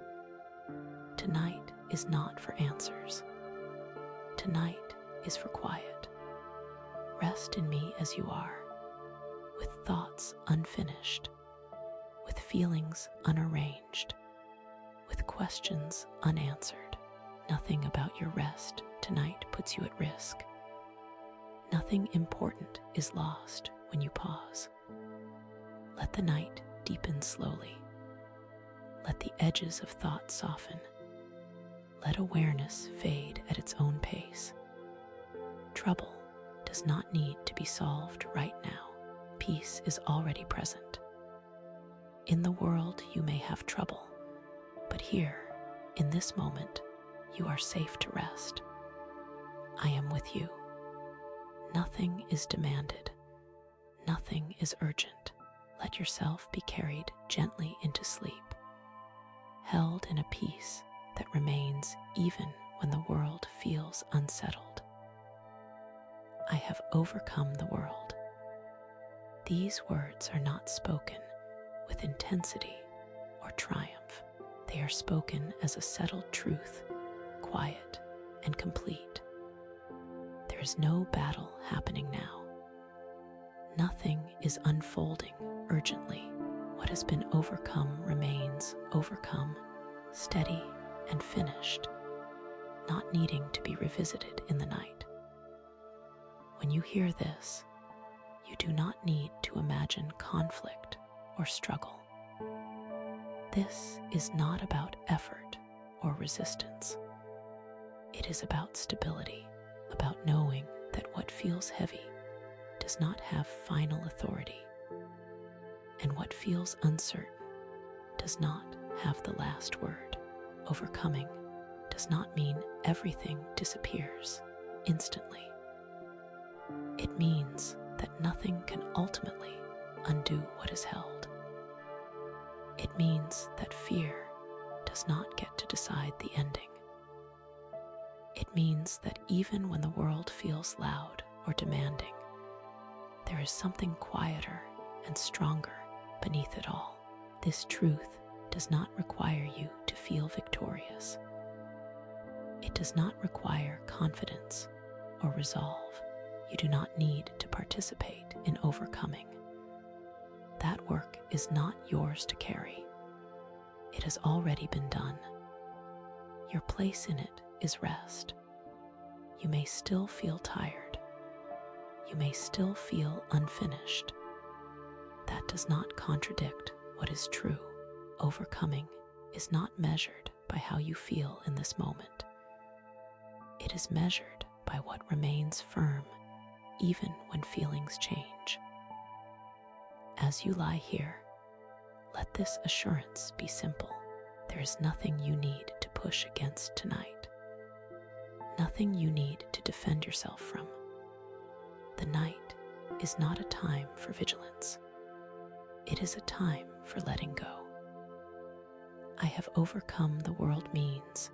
Tonight is not for answers. Tonight is for quiet. Rest in me as you are, with thoughts unfinished, with feelings unarranged, with questions unanswered. Nothing about your rest tonight puts you at risk. Nothing important is lost when you pause. Let the night deepen slowly. Let the edges of thought soften. Let awareness fade at its own pace. Trouble does not need to be solved right now. Peace is already present. In the world, you may have trouble, but here, in this moment, you are safe to rest. I am with you. Nothing is demanded. Nothing is urgent. Let yourself be carried gently into sleep, held in a peace that remains even when the world feels unsettled. I have overcome the world. These words are not spoken with intensity or triumph. They are spoken as a settled truth, quiet and complete. There is no battle happening now. Nothing is unfolding urgently. What has been overcome remains overcome, steady and finished, not needing to be revisited in the night. When you hear this, you do not need to imagine conflict or struggle. This is not about effort or resistance. It is about stability, about knowing that what feels heavy does not have final authority, and what feels uncertain does not have the last word. Overcoming does not mean everything disappears instantly. It means that nothing can ultimately undo what is held. It means that fear does not get to decide the ending. It means that even when the world feels loud or demanding, there is something quieter and stronger beneath it all. This truth does not require you to feel victorious. It does not require confidence or resolve. You do not need to participate in overcoming. That work is not yours to carry. It has already been done. Your place in it is rest. You may still feel tired. You may still feel unfinished. That does not contradict what is true. Overcoming is not measured by how you feel in this moment. It is measured by what remains firm even when feelings change. As you lie here, let this assurance be simple. There is nothing you need to push against tonight. Nothing you need to defend yourself from. The night is not a time for vigilance. It is a time for letting go. I have overcome the world means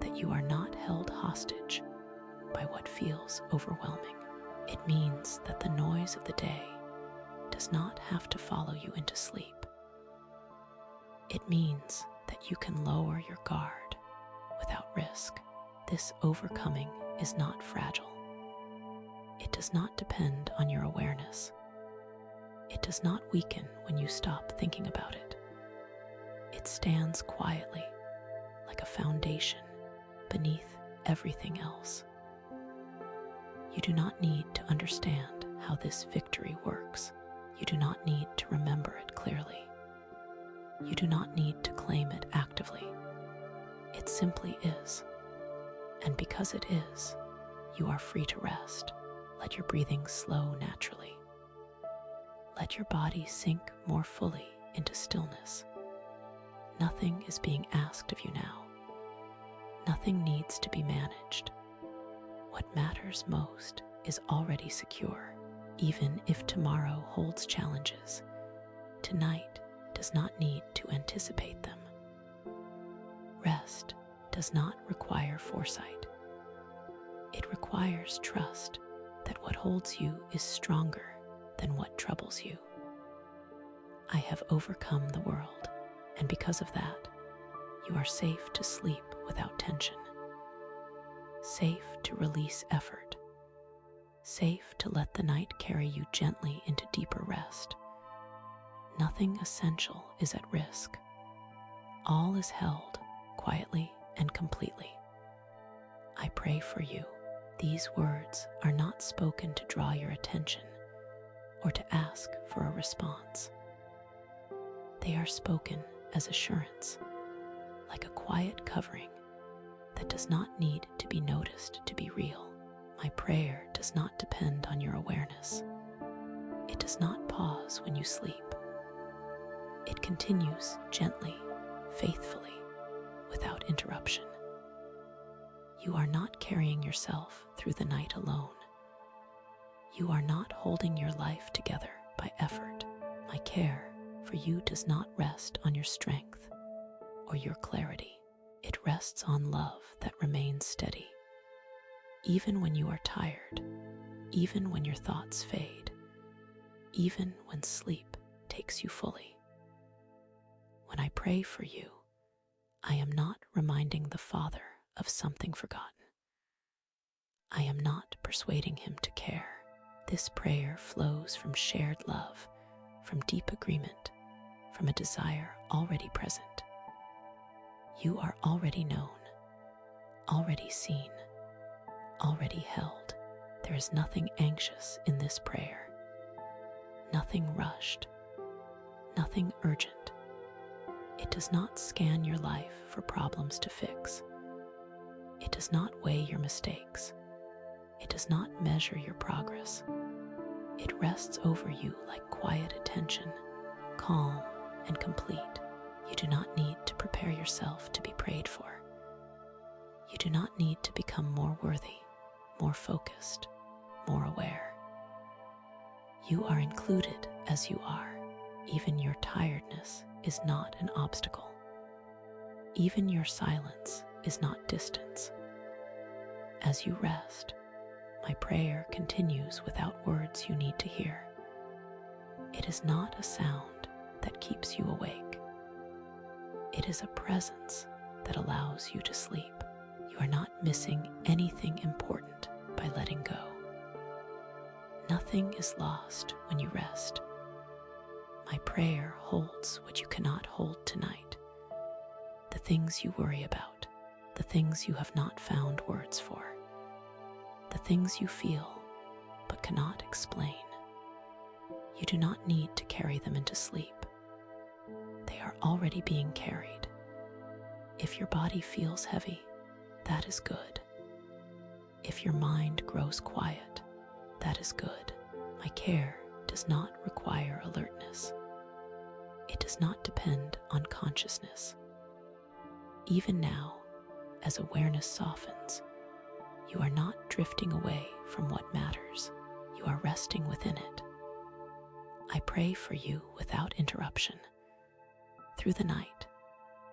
that you are not held hostage by what feels overwhelming. It means that the noise of the day does not have to follow you into sleep. It means that you can lower your guard without risk. This overcoming is not fragile. It does not depend on your awareness. It does not weaken when you stop thinking about it. It stands quietly, like a foundation beneath everything else. You do not need to understand how this victory works. You do not need to remember it clearly. You do not need to claim it actively. It simply is. And because it is, you are free to rest. Let your breathing slow naturally. Let your body sink more fully into stillness. Nothing is being asked of you now. Nothing needs to be managed. What matters most is already secure. Even if tomorrow holds challenges, tonight does not need to anticipate them. Rest does not require foresight. It requires trust that what holds you is stronger than what troubles you. I have overcome the world, and because of that, you are safe to sleep without tension. Safe to release effort. Safe to let the night carry you gently into deeper rest. Nothing essential is at risk. All is held quietly and completely. I pray for you. These words are not spoken to draw your attention or to ask for a response. They are spoken as assurance, like a quiet covering that does not need to be noticed to be real. My prayer does not depend on your awareness. It does not pause when you sleep. It continues gently, faithfully, without interruption. You are not carrying yourself through the night alone. You are not holding your life together by effort. My care for you does not rest on your strength or your clarity. It rests on love that remains steady. Even when you are tired, even when your thoughts fade, even when sleep takes you fully. When I pray for you, I am not reminding the Father of something forgotten. I am not persuading him to care. This prayer flows from shared love, from deep agreement, from a desire already present. You are already known, already seen, already held. There is nothing anxious in this prayer, nothing rushed, nothing urgent. It does not scan your life for problems to fix. It does not weigh your mistakes. It does not measure your progress. It rests over you like quiet attention, calm and complete. You do not need to prepare yourself to be prayed for. You do not need to become more worthy, more focused, more aware. You are included as you are. Even your tiredness is not an obstacle. Even your silence is not distance. As you rest, my prayer continues without words you need to hear. It is not a sound that keeps you awake. It is a presence that allows you to sleep. You are not missing anything important by letting go. Nothing is lost when you rest. My prayer holds what you cannot hold tonight. The things you worry about, the things you have not found words for, the things you feel but cannot explain. You do not need to carry them into sleep. They are already being carried. If your body feels heavy, that is good. If your mind grows quiet, that is good. My care does not require alertness. It does not depend on consciousness. Even now, as awareness softens, you are not drifting away from what matters. You are resting within it. I pray for you without interruption. Through the night,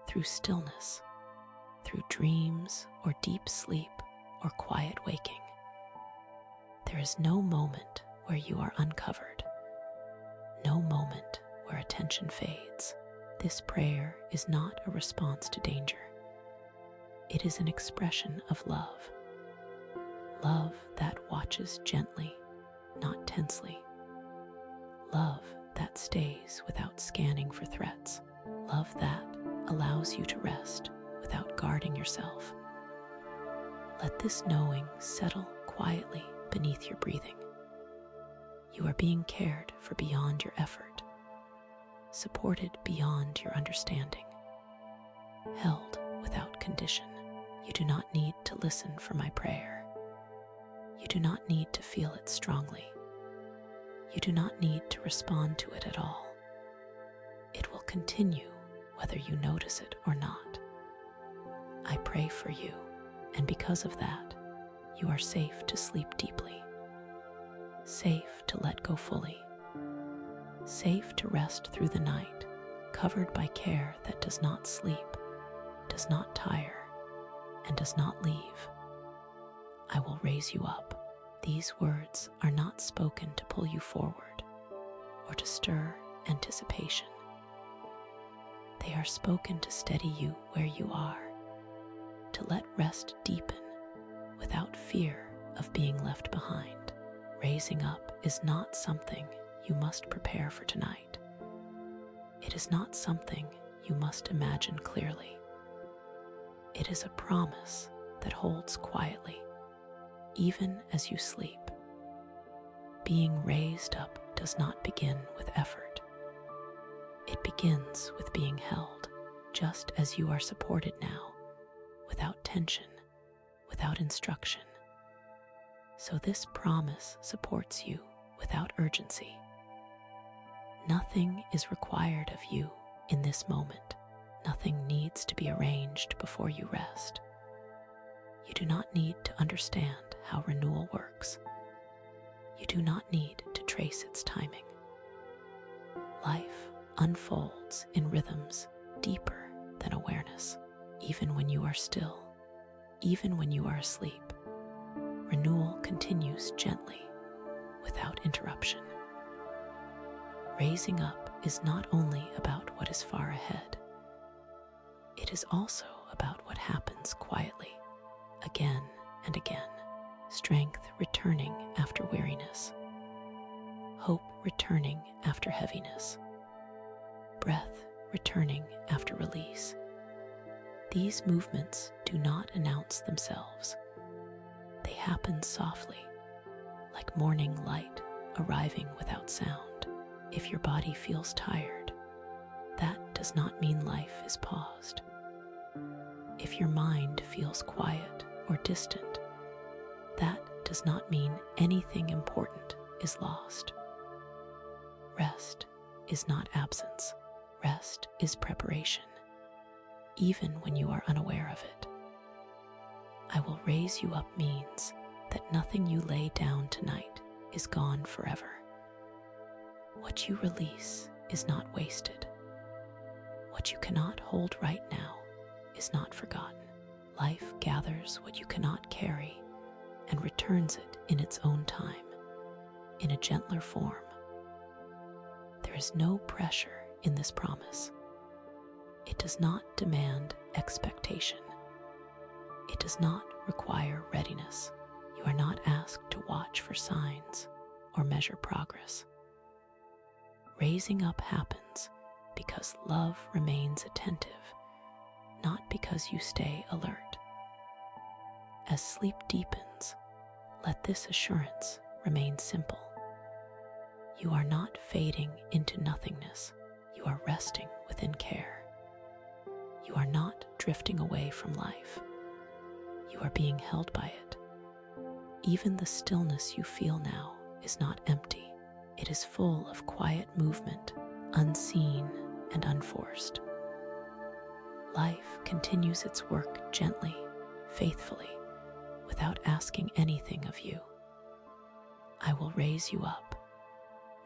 through stillness, through dreams or deep sleep or quiet waking. There is no moment where you are uncovered, no moment where attention fades. This prayer is not a response to danger. It is an expression of love. Love that watches gently, not tensely. Love that stays without scanning for threats. Love that allows you to rest without guarding yourself. Let this knowing settle quietly beneath your breathing. You are being cared for beyond your effort, supported beyond your understanding, held without condition. You do not need to listen for my prayer. You do not need to feel it strongly. You do not need to respond to it at all. It will continue whether you notice it or not. I pray for you, and because of that, you are safe to sleep deeply, safe to let go fully, safe to rest through the night, covered by care that does not sleep, does not tire, and does not leave. I will raise you up. These words are not spoken to pull you forward or to stir anticipation. They are spoken to steady you where you are, to let rest deepen without fear of being left behind. Raising up is not something you must prepare for tonight. It is not something you must imagine clearly. It is a promise that holds quietly, even as you sleep. Being raised up does not begin with effort. It begins with being held, just as you are supported now, without tension, without instruction. So this promise supports you without urgency. Nothing is required of you in this moment. Nothing needs to be arranged before you rest. You do not need to understand how renewal works. You do not need to trace its timing. Life unfolds in rhythms deeper than awareness. Even when you are still, even when you are asleep, renewal continues gently, without interruption. Raising up is not only about what is far ahead, it is also about what happens quietly, again and again. Strength returning after weariness, hope returning after heaviness, breath returning after release. These movements do not announce themselves. They happen softly, like morning light arriving without sound. If your body feels tired, that does not mean life is paused. If your mind feels quiet or distant, that does not mean anything important is lost. Rest is not absence. Rest is preparation, even when you are unaware of it. I will raise you up means that nothing you lay down tonight is gone forever. What you release is not wasted. What you cannot hold right now is not forgotten. Life gathers what you cannot carry and returns it in its own time, in a gentler form. There is no pressure in this promise. It does not demand expectation. It does not require readiness. You are not asked to watch for signs or measure progress. Raising up happens because love remains attentive, not because you stay alert. As sleep deepens, let this assurance remain simple. You are not fading into nothingness. You are resting within care. You are not drifting away from life. You are being held by it. Even the stillness you feel now is not empty. It is full of quiet movement, unseen and unforced. Life continues its work gently, faithfully, without asking anything of you. I will raise you up,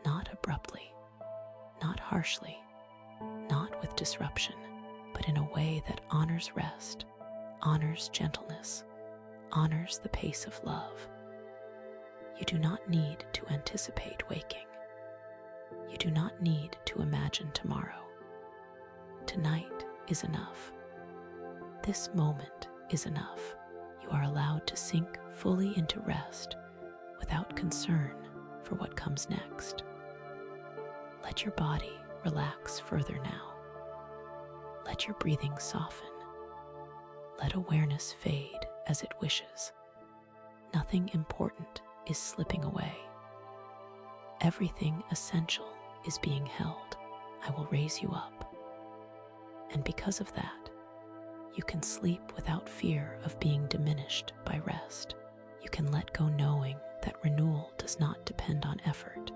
not abruptly, not harshly, not with disruption, but in a way that honors rest, honors gentleness, honors the pace of love. You do not need to anticipate waking. You do not need to imagine tomorrow. Tonight is enough. This moment is enough. You are allowed to sink fully into rest without concern for what comes next. Let your body relax further now. Let your breathing soften. Let awareness fade as it wishes. Nothing important is slipping away. Everything essential is being held. I will raise you up. And because of that, you can sleep without fear of being diminished by rest. You can let go knowing that renewal does not depend on effort,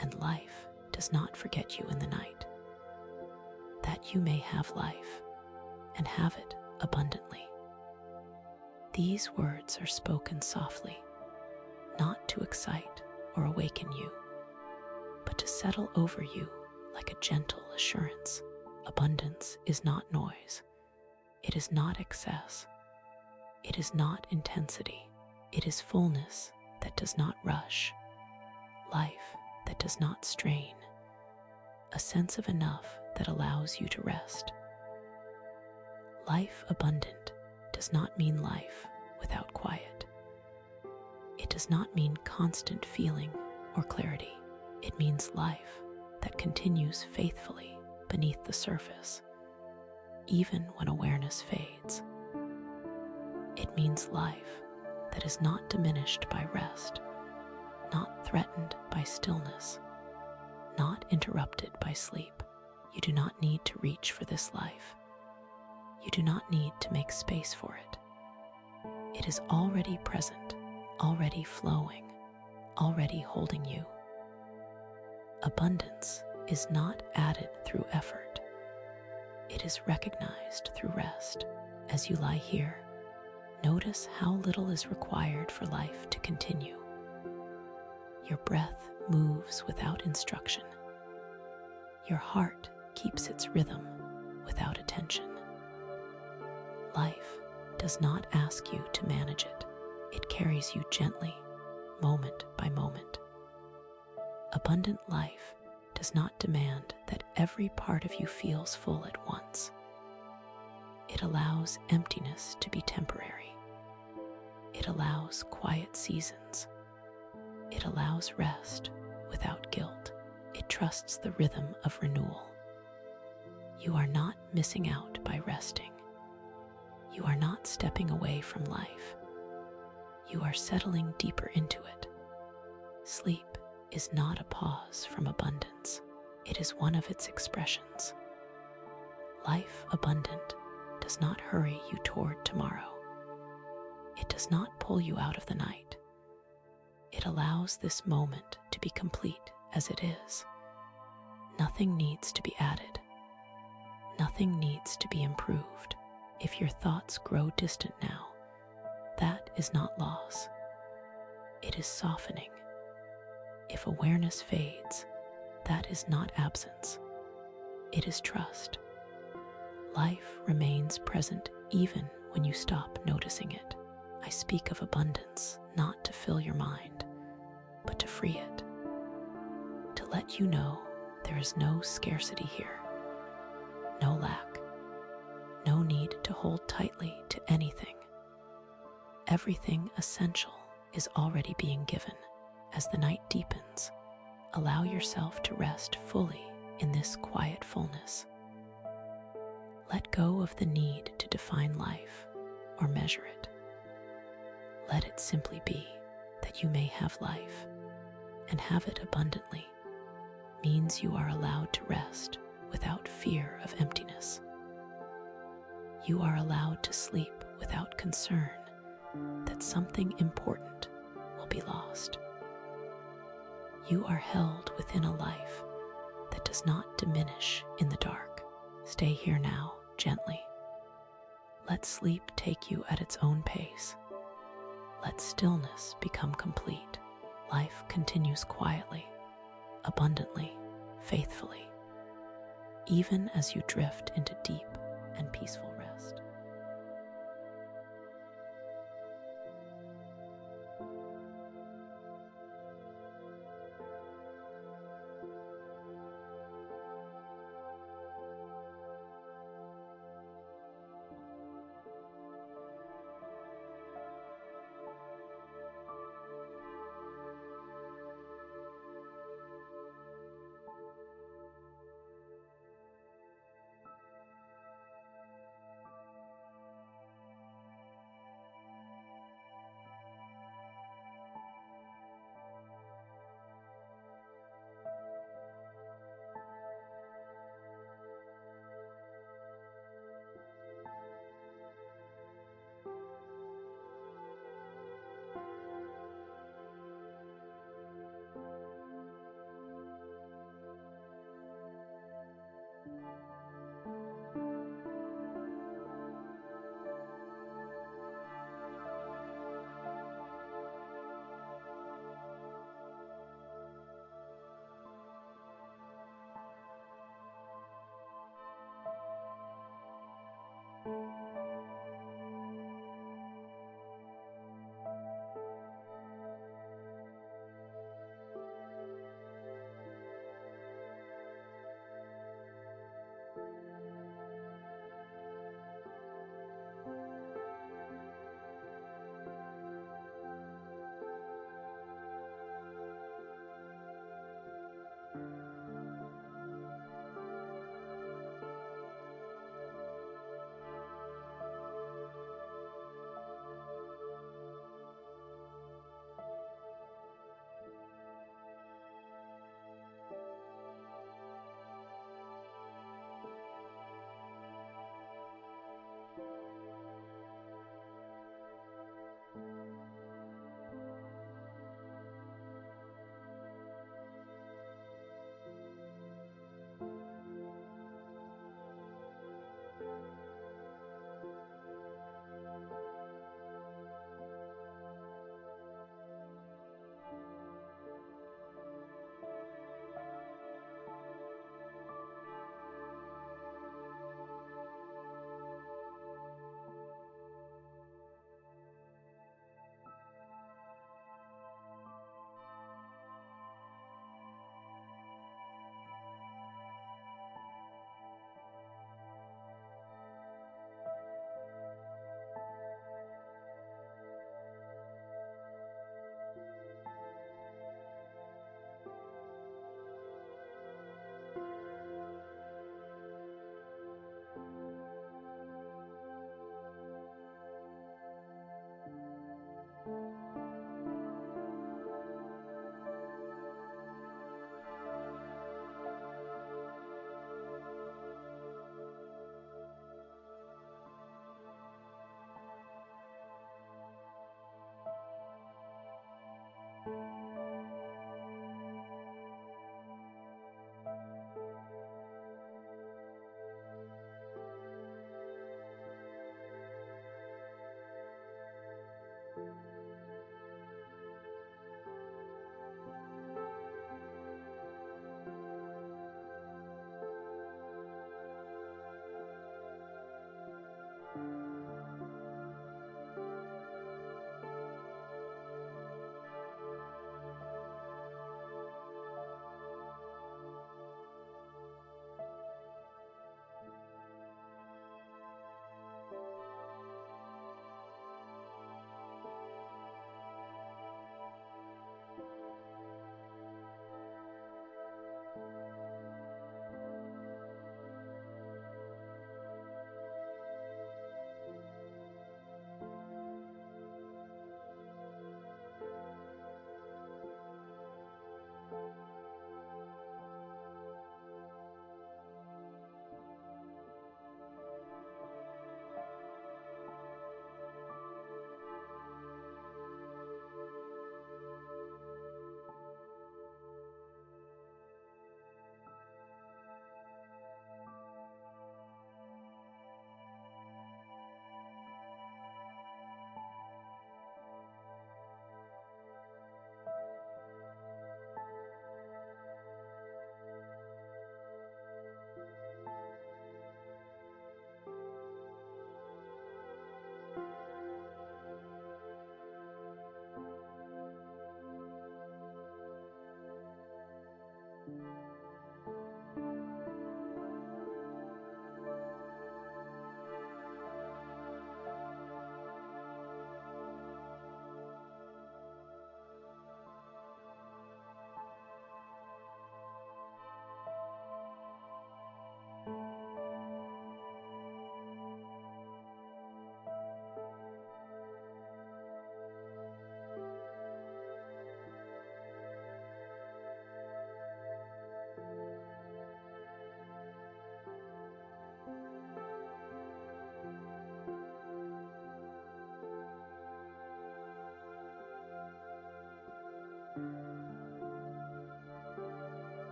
and life does not forget you in the night. That you may have life, and have it abundantly. These words are spoken softly, not to excite or awaken you, but to settle over you like a gentle assurance. Abundance is not noise. It is not excess. It is not intensity. It is fullness that does not rush, life that does not strain, a sense of enough that allows you to rest. Life abundant does not mean life without quiet. It does not mean constant feeling or clarity. It means life that continues faithfully beneath the surface, even when awareness fades. It means life that is not diminished by rest, not threatened by stillness, not interrupted by sleep. You do not need to reach for this life. You do not need to make space for it. It is already present, already flowing, already holding you. Abundance is not added through effort. It is recognized through rest. As you lie here, notice how little is required for life to continue. Your breath moves without instruction. Your heart keeps its rhythm without attention. Life does not ask you to manage it. It carries you gently, moment by moment. Abundant life does not demand that every part of you feels full at once. It allows emptiness to be temporary. It allows quiet seasons. It allows rest without guilt. It trusts the rhythm of renewal. You are not missing out by resting. You are not stepping away from life. You are settling deeper into it. Sleep is not a pause from abundance. It is one of its expressions. Life abundant does not hurry you toward tomorrow. It does not pull you out of the night. It allows this moment to be complete as it is. Nothing needs to be added. Nothing needs to be improved. If your thoughts grow distant now, that is not loss. It is softening. If awareness fades, that is not absence. It is trust. Life remains present even when you stop noticing it. I speak of abundance not to fill your mind, but to free it. To let you know there is no scarcity here, no lack, no need to hold tightly to anything. Everything essential is already being given. As the night deepens, allow yourself to rest fully in this quiet fullness. Let go of the need to define life or measure it. Let it simply be that you may have life, and have it abundantly means you are allowed to rest without fear of emptiness. You are allowed to sleep without concern that something important will be lost. You are held within a life that does not diminish in the dark. Stay here now, gently. Let sleep take you at its own pace. Let stillness become complete. Life continues quietly, abundantly, faithfully, even as you drift into deep and peaceful rest.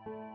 you.